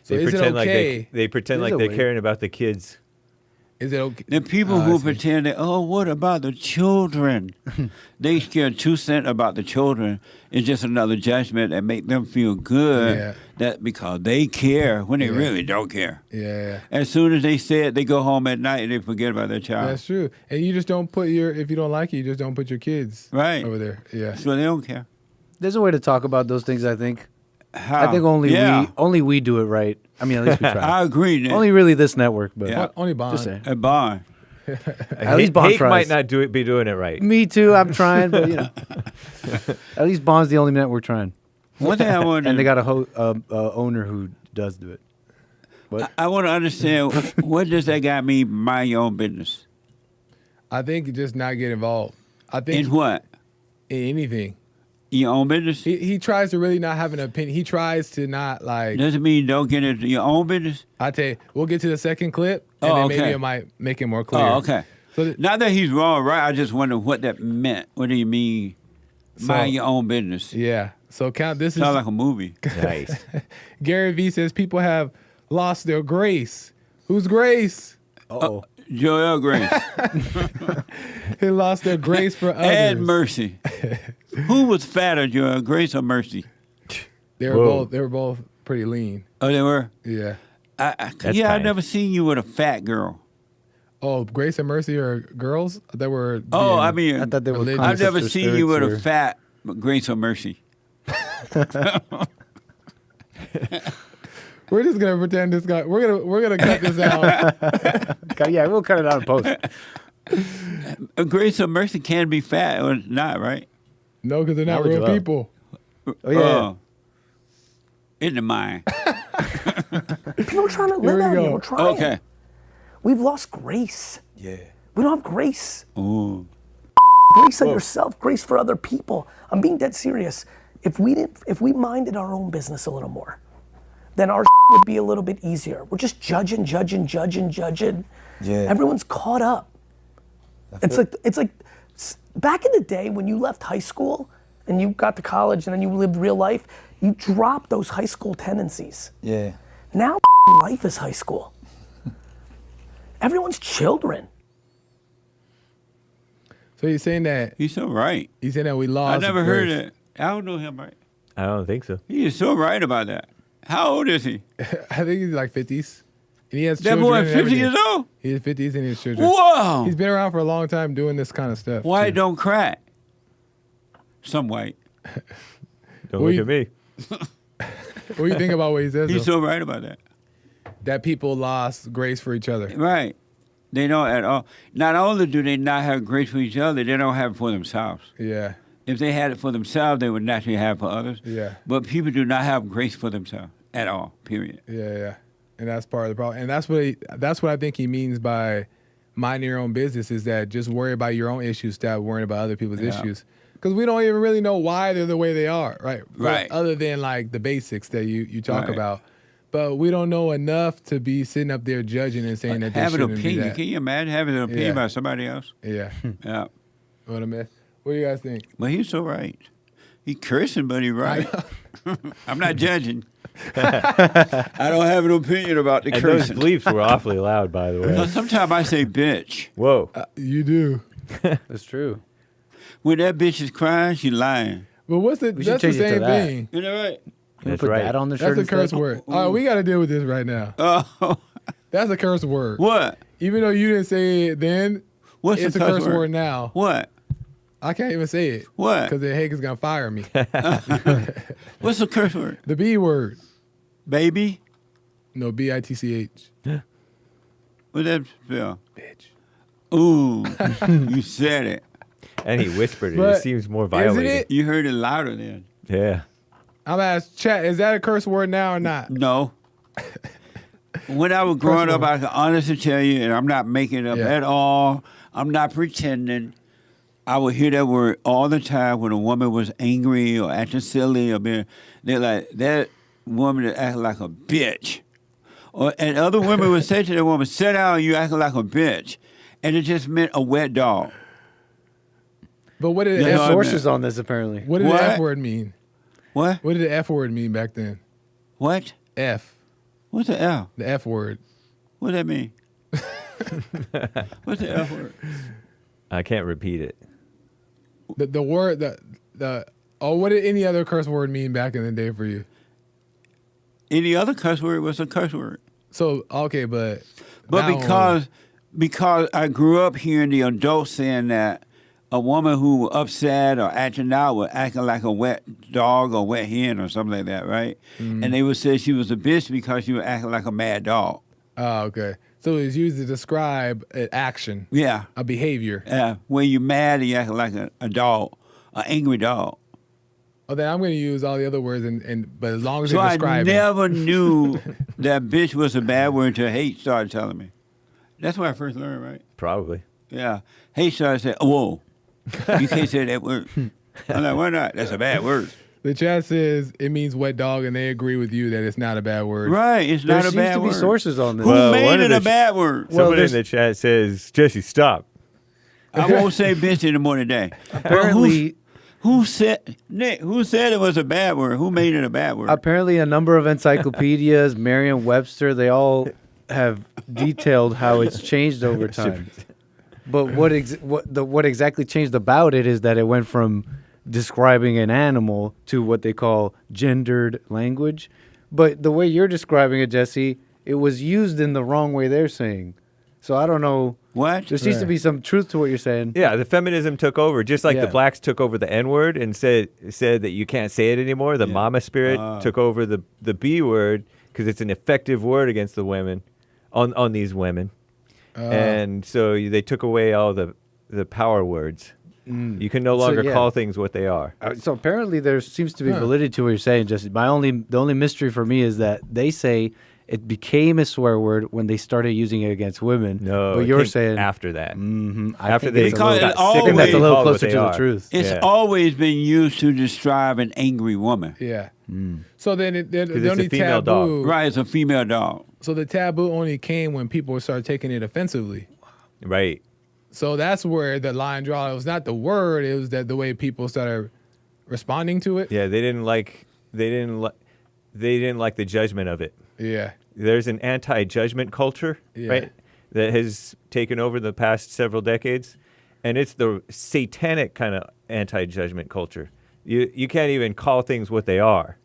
So they pretend like they pretend like they're caring about the kids Is it okay? The people Oh, I who see. pretend that, oh, what about the children? They care 2 cents about the children. It's just another judgment that make them feel good Yeah. that because they care when they Yeah. really don't care. Yeah. As soon as they say it, they go home at night and they forget about their child. That's true. And you just don't put if you don't like it, you just don't put your kids Right. over there. Yeah. So they don't care. There's a way to talk about those things. I think. How? I think only Yeah. we do it right. I mean, at least we try. I agree. Nick. Only really this network, but Yeah. Only Bond. just saying. A bond. At least Bond Hake tries. might not be doing it right. Me too. I'm trying, but at least Bond's the only network trying, One thing I want and they to, got a owner who does do it. But I want to understand what does that guy mean? Mind your own business. I think just not get involved. I think In what? in anything. Your own business? He tries to really not have an opinion. He tries to not like. Doesn't mean don't get into your own business. I tell you, we'll get to the second clip, and Oh, then okay. maybe it might make it more clear. Oh, okay. So Not that he's wrong, right? I just wonder what that meant. What do you mean? Mind your own business. yeah. So count. This is Sounds like a movie. Nice. Gary Vee says people have lost their grace. Who's Grace? oh, Joel Grace. He lost their grace for others. and Mercy. Who was fatter, Joel Grace or Mercy? They were Whoa. both pretty lean. Oh, they were? Yeah. I That's I've kind. never seen you with a fat girl. Oh, Grace and Mercy are girls that were. Oh, being- I mean, I thought they were. Religion. kind I've of never sister seen you with spirits a fat Grace or Mercy. We're just gonna pretend this guy. We're gonna cut this out. or- yeah, we'll cut it out in post. A Grace or Mercy can be fat or not, right? No, because they're not How would you real know? people. Oh yeah. In the mind. People are trying to Here live we out go. here. We're trying. Okay. We've lost grace. Yeah. We don't have grace. Ooh. Grace on yourself, grace for other people. I'm being dead serious. If we minded our own business a little more, then our would be a little bit easier. We're just judging. Yeah. Everyone's caught up. It's like back in the day when you left high school and you got to college and then you lived real life, you dropped those high school tendencies. Yeah. Now life is high school. Everyone's children. So he's saying that He's so right. we lost. I never heard grace. it. I don't know him right. I don't think so. He is so right about that. How old is he? I think he's like 50s, and he has That children. boy and 50 everything. years old? He's 50s and he has children. Whoa! He's been around for a long time doing this kind of stuff. White too. don't crack. Some white. Don't Well, look you- at me. What do you think about what he says? He's though? so right about that. That people lost grace for each other. Right. They don't at all. Not only do they not have grace for each other, they don't have it for themselves. Yeah. If they had it for themselves, they would naturally have it for others. Yeah. But people do not have grace for themselves at all, period. Yeah. And that's part of the problem. And that's what I think he means by minding your own business is that just worry about your own issues, stop worrying about other people's Yeah. issues. Because we don't even really know why they're the way they are, right? Right. Other than like the basics that you talk Right. about. But we don't know enough to be sitting up there judging and saying that they Have an shouldn't be opinion. that. Can you imagine having an opinion Yeah. about somebody else? Yeah. Yeah. What a mess. What do you guys think? But he's so right. He cursing, but he right. I'm not judging. I don't have an opinion about the And those cursing. bleeps were awfully loud, by the way. Sometimes I say bitch. Whoa. You do. That's true. When that bitch is crying, she lying. But We should that's the change it to same that. thing. You know right? Can we That's put right. that on the shirt That's a curse instead? word. Oh, we got to deal with this right now. Oh, That's a curse word. what? Even though you didn't say it then, What's it's the a curse word now. What? I can't even say it. What? Because then Hank is going to fire me. What's the curse word? The B word. Baby? No, B-I-T-C-H. What that spell? Bitch. Ooh, you said it. And he whispered it. But It seems more isn't violating. it? You heard it louder then. Yeah. I'm asked, chat, is that a curse word now or not? No. When I was growing up, word. I can honestly tell you, and I'm not making it up Yeah. at all. I'm not pretending. I would hear that word all the time when a woman was angry or acting silly or being. They're like, that woman is acting like a bitch. And other women would say to that woman, sit down, you acting like a bitch. And it just meant a wet dog. But what did, Yeah, the There's F, no, sources on this apparently. what did What? the F word mean? What? What did the F word mean back then? What? F. What's the L? The F word. What does that mean? What's the F word? I can't repeat it. The word what did any other curse word mean back in the day for you? Any other cuss word was a cuss word. So okay, but because I grew up hearing the adults saying that a woman who was upset or acting out was acting like a wet dog or wet hen or something like that, right? Mm-hmm. And they would say she was a bitch because she was acting like a mad dog. Oh, okay. So it's used to describe an action, Yeah. a behavior. When you're mad, you act like a dog, an angry dog. Oh, then I'm going to use all the other words, but as long as So they're I describing. never knew that bitch was a bad word until hate started telling me. That's where I first learned, right? Probably. Yeah. Hate started saying, whoa, you can't say that word. I'm like, why not? That's a bad word. The chat says it means wet dog, and they agree with you that it's not a bad word. Right, it's There not a seems bad to word. be sources on this. Who Well, made one it of a the bad word? Someone in there's- the chat says, Jesse, stop. I won't say bitch anymore today. Apparently, Who said it was a bad word? Who made it a bad word? apparently, a number of encyclopedias, Merriam-Webster, they all have detailed how it's changed over time. But what exactly changed about it is that it went from describing an animal to what they call gendered language. But the way you're describing it, Jesse, it was used in the wrong way they're saying. So I don't know. What? There seems to be some truth to what you're saying. Yeah, the feminism took over, just like Yeah. the blacks took over the N-word and said that you can't say it anymore. The mama spirit took over the B word because it's an effective word against the women, on these women. And so they took away all the power words. You can no longer yeah. call things what they are. So apparently there seems to be validity to what you're saying, Jesse. The only mystery for me is that they say it became a swear word when they started using it against women. No, but it you're came saying after that. I After think they it's a Because little- it I think that's a always- little called what closer they to the are. truth. It's Yeah. always been used to describe an angry woman. Yeah. So then the it's a only female taboo. dog. Right, it's a female dog. So the taboo only came when people started taking it offensively. Right. So that's where the line draw. It was not the word; it was that the way people started responding to it. Yeah, they didn't like the judgment of it. Yeah. There's an anti-judgment culture, Yeah. right, that has taken over the past several decades, and it's the satanic kind of anti-judgment culture. You can't even call things what they are.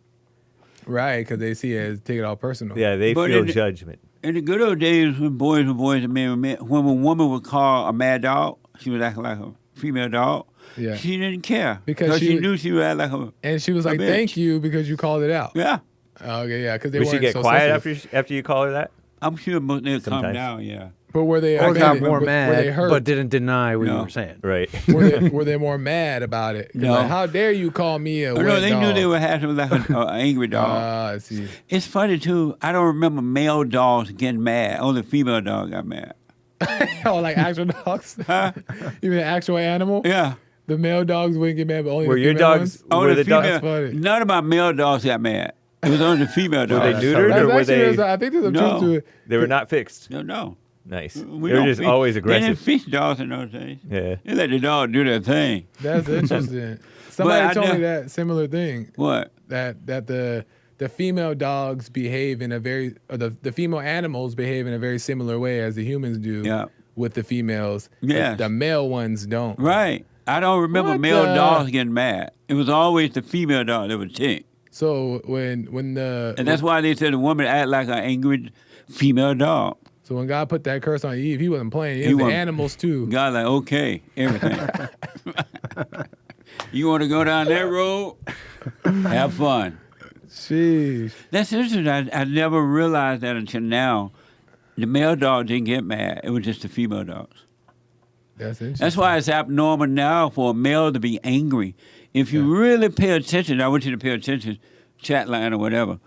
Right, because they see it as take it all personal. Yeah, they But feel in the- judgment. In the good old days when boys were boys and men were men, when a woman would call a mad dog, she was acting like a female dog. Yeah. She didn't care Because she she- knew she would act like a And she was a like, bitch. "Thank you," because you called it out. Yeah. Okay, yeah, because they Would weren't she get so quiet sensitive. after you call her that? I'm sure most they'll calm Sometimes. down, yeah. But were they Or got offended? more Were they mad, hurt? but didn't deny what you No. were saying. Right. were they more mad about it? 'Cause No. like, how dare you call me a Oh, wet no, they dog? knew they were having like an angry dog. I see. It's funny too. I don't remember male dogs getting mad. Only female dog got mad. Oh, like actual dogs? Huh? Even an actual animal? Yeah. The male dogs wouldn't get mad, but only Were the your female dogs? ones? Only Were the female. dogs? That's funny. None of my male dogs got mad. It was only the female Were dogs. they neutered or were That's actually- they? I think there's a No. truth to it. They were not fixed. No. Nice. We They were don't just fish- always They didn't aggressive. fish dogs in those days. Yeah. They let the dog do their thing. That's interesting. Somebody I told me know- that similar thing. What? That the female dogs behave in a very, or the female animals behave in a very similar way as the humans do Yeah. with the females. Yes. The male ones don't. Right. I don't remember What male the- dogs getting mad. It was always the female dog that would tick. So when the And that's why they said the woman act like an angry female dog. so when God put that curse on Eve, he wasn't playing. It He was the wasn't. animals too. God like, okay, everything. You want to go down that road? Have fun. Sheesh. That's interesting. I never realized that until now. The male dog didn't get mad. It was just the female dogs. That's interesting. That's why it's abnormal now for a male to be angry. If you really pay attention, I want you to pay attention, chat line or whatever.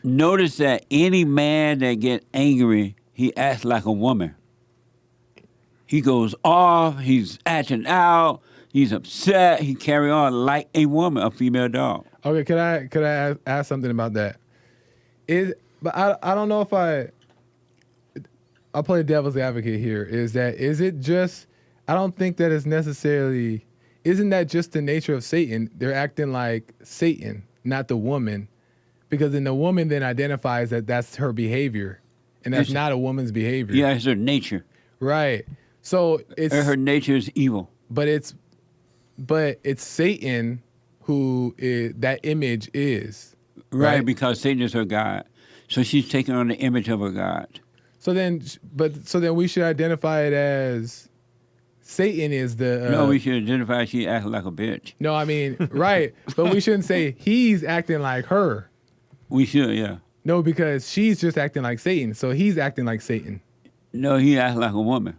Notice that any man that gets angry, he acts like a woman. He goes off, he's acting out, he's upset, he carry on like a woman, a female dog. Okay, could I ask something about that? But I don't know if I'll play devil's advocate here. Is it just, I don't think that it's necessarily, isn't that just the nature of Satan? They're acting like Satan, not the woman. Because then the woman then identifies that that's her behavior. and that's not a woman's behavior. Yeah, it's her nature. Right. So it's Her nature is evil. but it's Satan who that image is. Right, because Satan is her God. So she's taking on the image of her God. So then we should identify it as Satan is the. No, we should identify she acting like a bitch. No, I mean right, but we shouldn't say he's acting like her. We should, yeah. No, because she's just acting like Satan, so he's acting like Satan. No, he acts like a woman.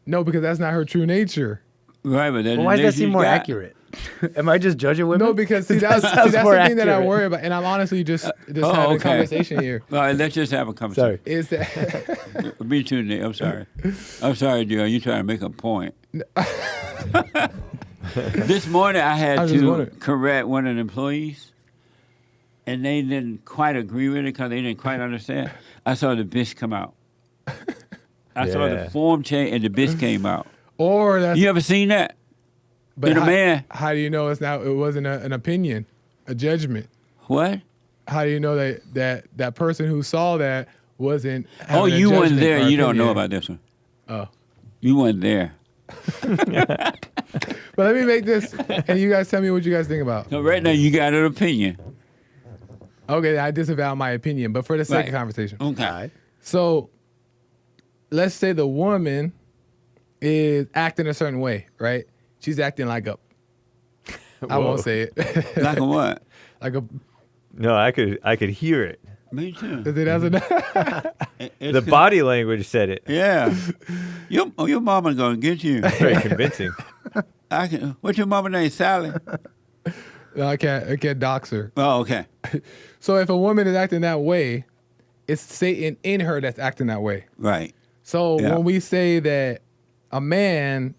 No, because that's not her true nature. Right, but Well, why does that seem more accurate? Am I just judging women? No, because that's sounds the more thing that I accurate. worry about, and I'm honestly just having a conversation here. All right, let's just have a conversation. Sorry, is that Me too, Nick. I'm sorry. I'm sorry, Joe. You're trying to make a point. This morning I had was just to wondering. correct one of the employees, and they didn't quite agree with it because they didn't quite understand. I saw the bitch come out. I saw the form change and the bitch came out. or that's You ever seen that? but in a man. How do you know it wasn't an opinion, a judgment? What? How do you know that person who saw that wasn't? Oh, having a you weren't judgment there. or You don't know opinion? about this one. Oh. You weren't there. But let me make this, and you guys tell me what you guys think about. So right now you got an opinion. Okay, I disavow my opinion, but for the sake Right. of conversation. Okay. So, let's say the woman is acting a certain way, right? She's acting like a. I Whoa. won't say it. Like a what? Like a. No, I could hear it. Me too. Is it as a? The body language said it. Yeah. Your mama gonna get you. Very convincing. What's your mama name? Sally? No, I can't dox her. Oh, okay. So if a woman is acting that way, it's Satan in her that's acting that way. Right. So Yeah. when we say that a man,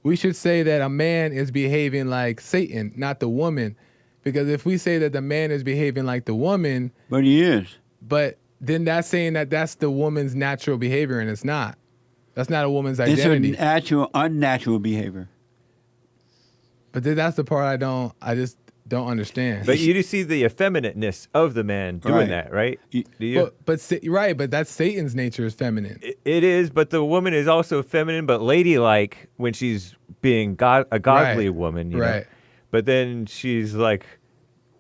we should say that a man is behaving like Satan, not the woman. Because if we say that the man is behaving like the woman, But he is. but then that's saying that that's the woman's natural behavior, and it's not. That's not a woman's It's identity. an actual unnatural behavior. But then that's the part I just don't understand. But you do see the effeminateness of the man doing Right. that, right? Do you? but that's Satan's nature is feminine. It is, but the woman is also feminine, but ladylike when she's being a godly Right. woman, you know? Right. But then she's like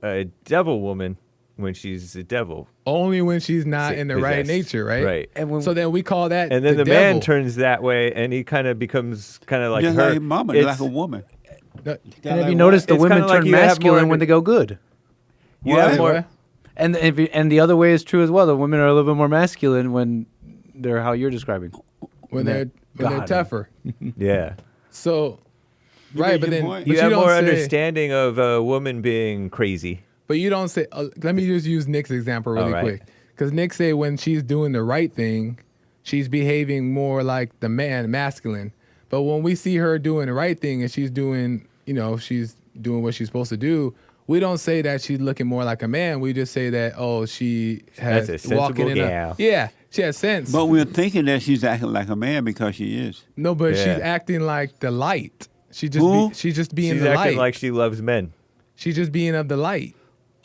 a devil woman when she's a devil. Only when she's not in the right Possessed. nature, right? Right. And when So then we call that And then the devil. man turns that way, and he kind of becomes kind of like Just her. like your mama, It's- like a woman. and have you noticed the It's women kinda like turn you have more masculine when under- they go good? You What? have more. What? And the other way is true as well. The women are a little bit more masculine when they're how you're describing. when they're God. tougher. Yeah. So You right, make but your then point. but You have don't more say- understanding of a woman being crazy. But you don't say. Let me just use Nick's example really All right. quick, because Nick say when she's doing the right thing, she's behaving more like the man, masculine. But when we see her doing the right thing and she's doing, she's doing what she's supposed to do, we don't say that she's looking more like a man. We just say that she has That's a sensible walking in gal. yeah, she has sense. But we're thinking that she's acting like a man because she is. no, but Yeah. she's acting like the light. She's Who? just being She's the acting light. like she loves men. She's just being of the light.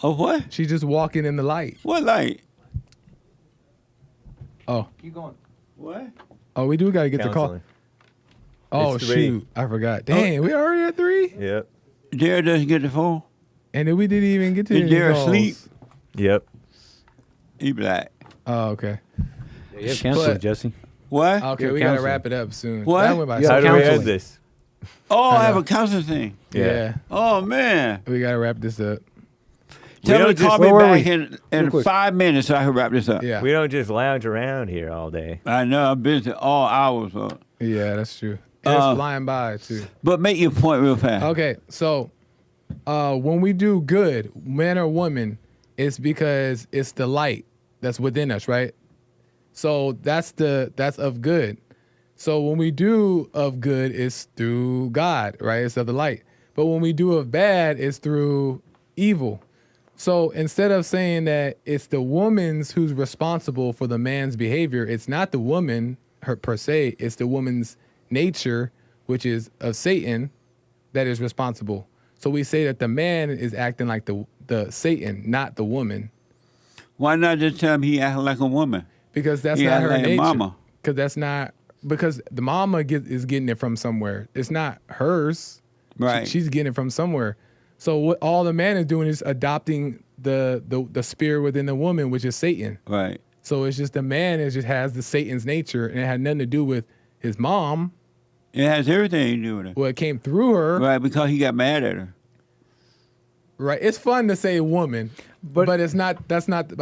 Oh, what? She's just walking in the light. What light? Oh, Keep going. What? we do gotta get the call. Counseling. Oh It's 3. shoot, I forgot. Dang, we already at 3, Yep. Dare doesn't get the phone. and then we didn't even get to Is any Dare calls. asleep? Yep. He black. Oh, okay. You have counseling, But- Jesse. What? Okay, You're we gotta counseling. wrap it up soon. What? That went by Yeah, How so do we counseling. end this? Oh, I have know. a counseling thing. Yeah. Oh, man. We gotta wrap this up. Tell don't her to call just- me Where were back we? in Real quick. 5 minutes so I can wrap this up. Yeah. We don't just lounge around here all day. I know, I'm busy all hours. Yeah, that's true. And Uh, it's flying by too. But make your point real fast. Okay, so when we do good, man or woman, it's because it's the light that's within us, right? So that's of good. So when we do of good, it's through God, right? It's of the light. But when we do of bad, it's through evil. So instead of saying that it's the woman's who's responsible for the man's behavior, it's not the woman her per se, it's the woman's nature, which is of Satan, that is responsible. So we say that the man is acting like the Satan, not the woman. Why not just tell him he acting like a woman? Because that's Yeah, not her like nature. mama. Because the mama is getting it from somewhere. It's not hers. Right. She's getting it from somewhere. So what all the man is doing is adopting the spirit within the woman, which is Satan. Right. So it's just the man just has the Satan's nature, and it had nothing to do with his mom. It has everything to do with it. Well, it came through her. Right, because he got mad at her. Right. It's fun to say woman, but it's not. That's not.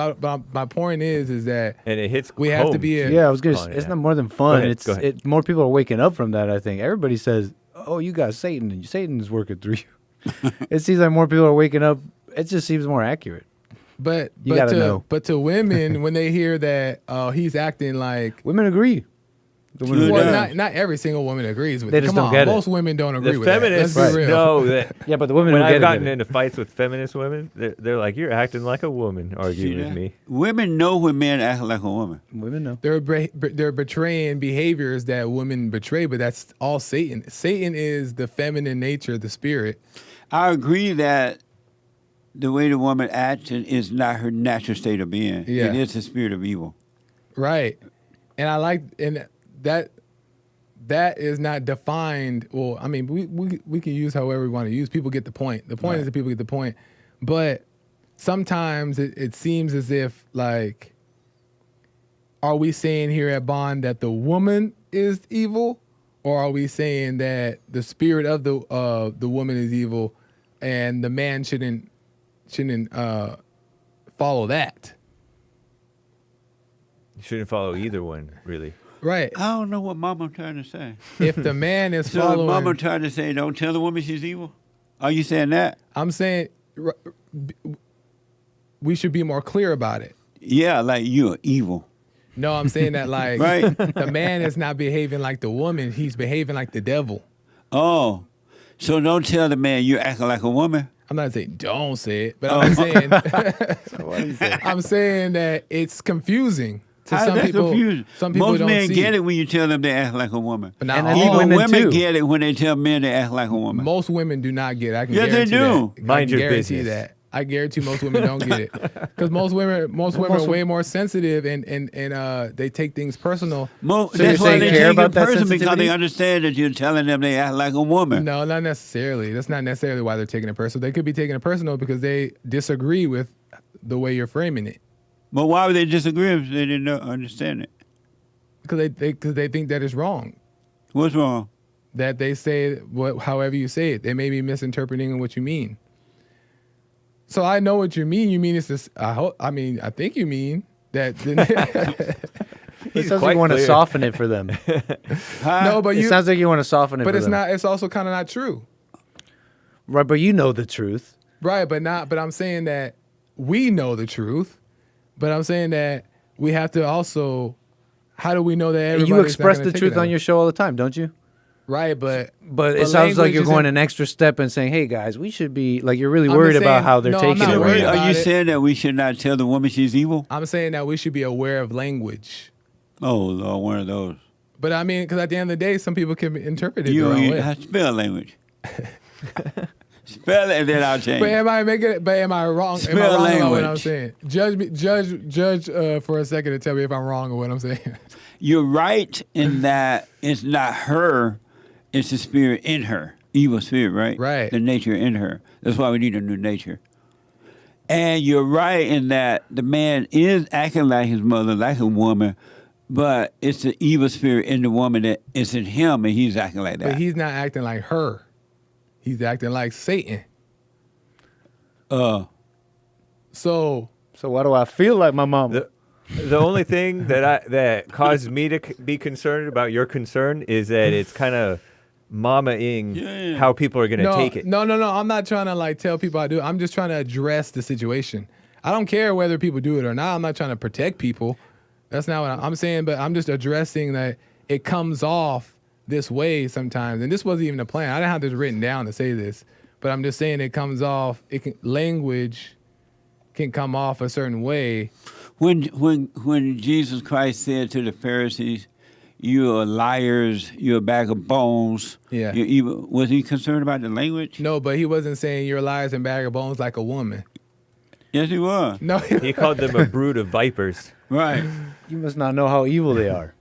My point is that And it hits. we have to home. be a. Yeah, I was gonna. Oh, It's yeah. not more than fun. ahead, It's go ahead. more people are waking up from that. I think everybody says, "Oh, you got Satan, and Satan's working through you." It seems like more people are waking up. It just seems more accurate. But You gotta know. But to women, when they hear that he's acting like. Women agree. The women True Well, enough. not every single woman agrees with They it. just Come don't on, get it. most women don't agree The with that. feminists Let's be real. know that. Yeah, but the women When who get I've gotten it. into fights with feminist women, they're like, "You're acting like a woman," arguing with me. Women know when men act like a woman. Women know. They're betraying behaviors that women betray, but that's all Satan. Satan is the feminine nature, the spirit. I agree that the way the woman acts is not her natural state of being. Yeah. It is the spirit of evil. Right. And I like and that is not defined. Well, I mean, we can use however we want to use. People get the point. The point is that people get the point. But sometimes it seems as if like, are we saying here at Bond that the woman is evil, or are we saying that the spirit of the woman is evil, and the man shouldn't follow that? You shouldn't follow either one, really. Right. I don't know what Mama trying to say. If the man is So is following, Mama trying to say, don't tell the woman she's evil? Are you saying that? I'm saying we should be more clear about it. Yeah, like you're evil. No, I'm saying that like Right. the man is not behaving like the woman; he's behaving like the devil. Oh, so don't tell the man you're acting like a woman? I'm not saying don't say it, but I'm saying I'm saying that it's confusing to How some is that people. confusing? Some people Most don't men see get it when you tell them they act like a woman. But not And I all. think Even women women too. get it when they tell men they act like a woman. Most women do not get it. I can Yes, they guarantee do. that. Mind I can your guarantee business. that. I guarantee most women don't get it because most women are way more sensitive and they take things personal. you're That's why saying they care take about it that personal because sensitivity? they understand that you're telling them they act like a woman. No, not necessarily. That's not necessarily why they're taking it personal. They could be taking it personal because they disagree with the way you're framing it. But why would they disagree if they didn't understand it? Because they think that it's wrong. What's wrong? That they say however you say it. They may be misinterpreting what you mean. So I know what you mean. You mean it's this. I think you mean that. It sounds like quite you want to clear. soften it for them. No, but It you. sounds like you want to soften it But for it's them. not. It's also kind of not true. Right, but you know the truth. Right, but not. But I'm saying that we know the truth. But I'm saying that we have to also. How do we know that everybody? You express the truth on your show all the time, don't you? Right, but But it sounds like language you're going isn't- an extra step and saying, "Hey guys, we should be like you're really I'm worried just about saying- how they're no, I'm taking not it." worried right about now." Are you it. saying that we should not tell the woman she's evil? I'm saying that we should be aware of language. Oh, Lord, one of those. But I mean, because at the end of the day, some people can interpret it You their own way. spell language. Spell it and then I'll change. But am I making it? But am I wrong? Am I Spell wrong about what I'm language. saying? Judge for a second and tell me if I'm wrong or what I'm saying. You're right in that it's not her, it's the spirit in her. Evil spirit, right? Right. The nature in her. That's why we need a new nature. And you're right in that the man is acting like his mother, like a woman, but it's the evil spirit in the woman that is in him, and he's acting like that. But he's not acting like her. He's acting like Satan. Uh, So So why do I feel like my mom? The only thing that causes me to be concerned about your concern is that it's kind of mama-ing Yeah. how people are going to no, take it. no. I'm not trying to like tell people I do it. I'm just trying to address the situation. I don't care whether people do it or not. I'm not trying to protect people. That's not what I'm saying. But I'm just addressing that it comes off this way sometimes. And this wasn't even a plan. I didn't have this written down to say this. But I'm just saying it comes off. Language can come off a certain way. when Jesus Christ said to the Pharisees, "You are liars. You're a bag of bones." Yeah. You're evil. Was he concerned about the language? No, but he wasn't saying you're liars and bag of bones like a woman. Yes, he was. No, He called them a brood of vipers. Right. You must not know how evil they are.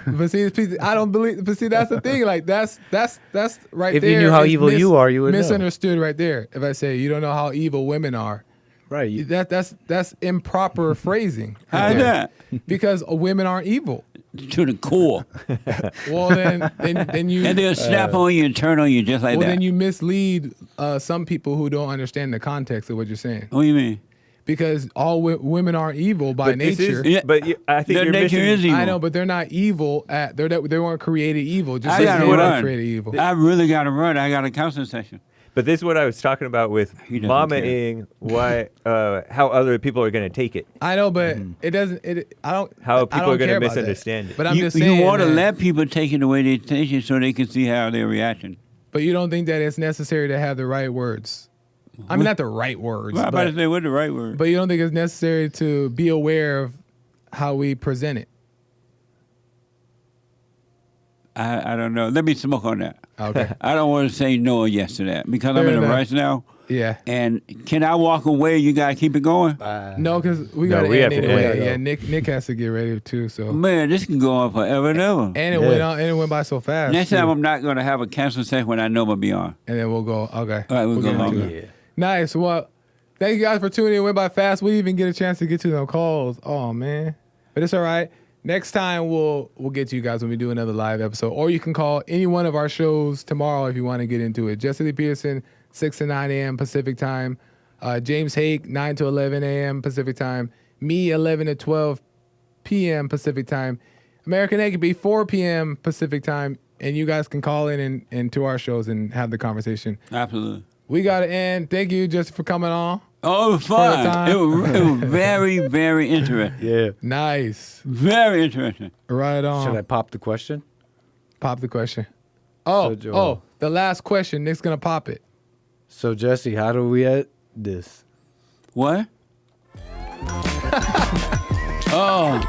but see, I don't believe. But see, that's the thing. Like that's right If there. you knew how is evil you are, you would know. misunderstood right there. If I say you don't know how evil women are, Right. You, that's improper phrasing. right How's there. that? Because women aren't evil. To the core. Well, then you. And they'll snap on you and turn on you just like well, that. then you mislead some people who don't understand the context of what you're saying. What do you mean? Because all women aren't evil by But this nature. Yeah. But I think Their you're nature missing. is evil. I know, but they're not evil. They weren't created evil. Just I like gotta they weren't run. created evil. I really got to run. I got a counseling session. But this is what I was talking about with He doesn't mama-ing how other people are going to take it. I know, but it doesn't. I don't. How I people don't are gonna care about misunderstand that. it. But I'm You just saying. want to that- let people take it the way they take it so they can see how they're reacting. But you don't think that it's necessary to have the right words. I mean, not the right words, Well, I'm about to but, say, what the right word? but you don't think it's necessary to be aware of how we present it. I don't know. Let me smoke on that. Okay. I don't want to say no or yes to that because I'm Fair in a enough. rush now. Yeah. And can I walk away? You got to keep it going? No, because we No, got to we end have to anyway. end. Yeah, Nick has to get ready too. So Man, this can go on forever and ever. and it went on, and it went by so fast. Next too. time I'm not going to have a cancel session when I know I'm going to be on. And then we'll go. Okay. All right, we'll go get into longer. it. Nice. Well, thank you guys for tuning in. It went by fast. We didn't even get a chance to get to them calls. Oh man, but it's all right. Next time we'll get to you guys when we do another live episode, or you can call any one of our shows tomorrow if you want to get into it. Jesse Lee Peterson, 6 to 9 a.m. Pacific time. James Hake, 9 to 11 a.m. Pacific time. Me, 11 to 12 p.m. Pacific time. American A can be 4 p.m. Pacific time, and you guys can call in and to our shows and have the conversation. Absolutely. We got to end. Thank you, Jesse, for coming on. Oh, it was For the fun. time. It was very, very interesting. yeah. Nice. Very interesting. Right on. Should I pop the question? Pop the question. Oh, Joel. the last question. Nick's going to pop it. So Jesse, how do we end this? What? Oh.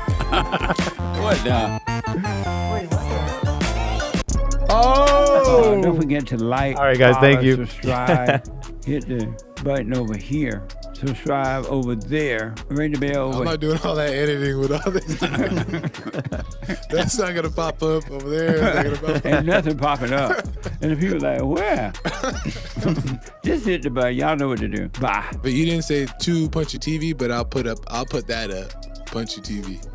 What the? Oh! Don't forget to like. All right, guys, thank follow, you. Subscribe. Hit the button over here. Subscribe over there. Ring the bell I'm over not doing all that editing with all this. That's not gonna pop up over there. It's not gonna pop up. and nothing popping up. And the people like, where? Just hit the button. Y'all know what to do. Bye. But you didn't say to Punchie TV, but I'll put that up. Punchy TV.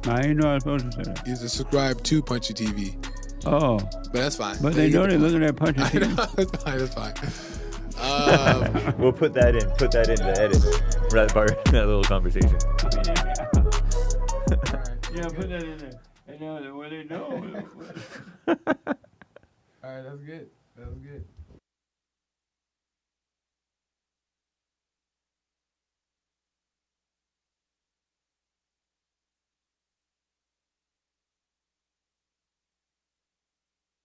I ain't know I was supposed to say that. You can subscribe to Punchy TV. Oh. But that's fine. But they You know get they're the looking at Punchie point. I TV. know, it's fine. It's fine. We'll put that in. Put that in the edit. That part, that little conversation. Yeah, put that in there. And now, where they know. All right, that's good. That's good.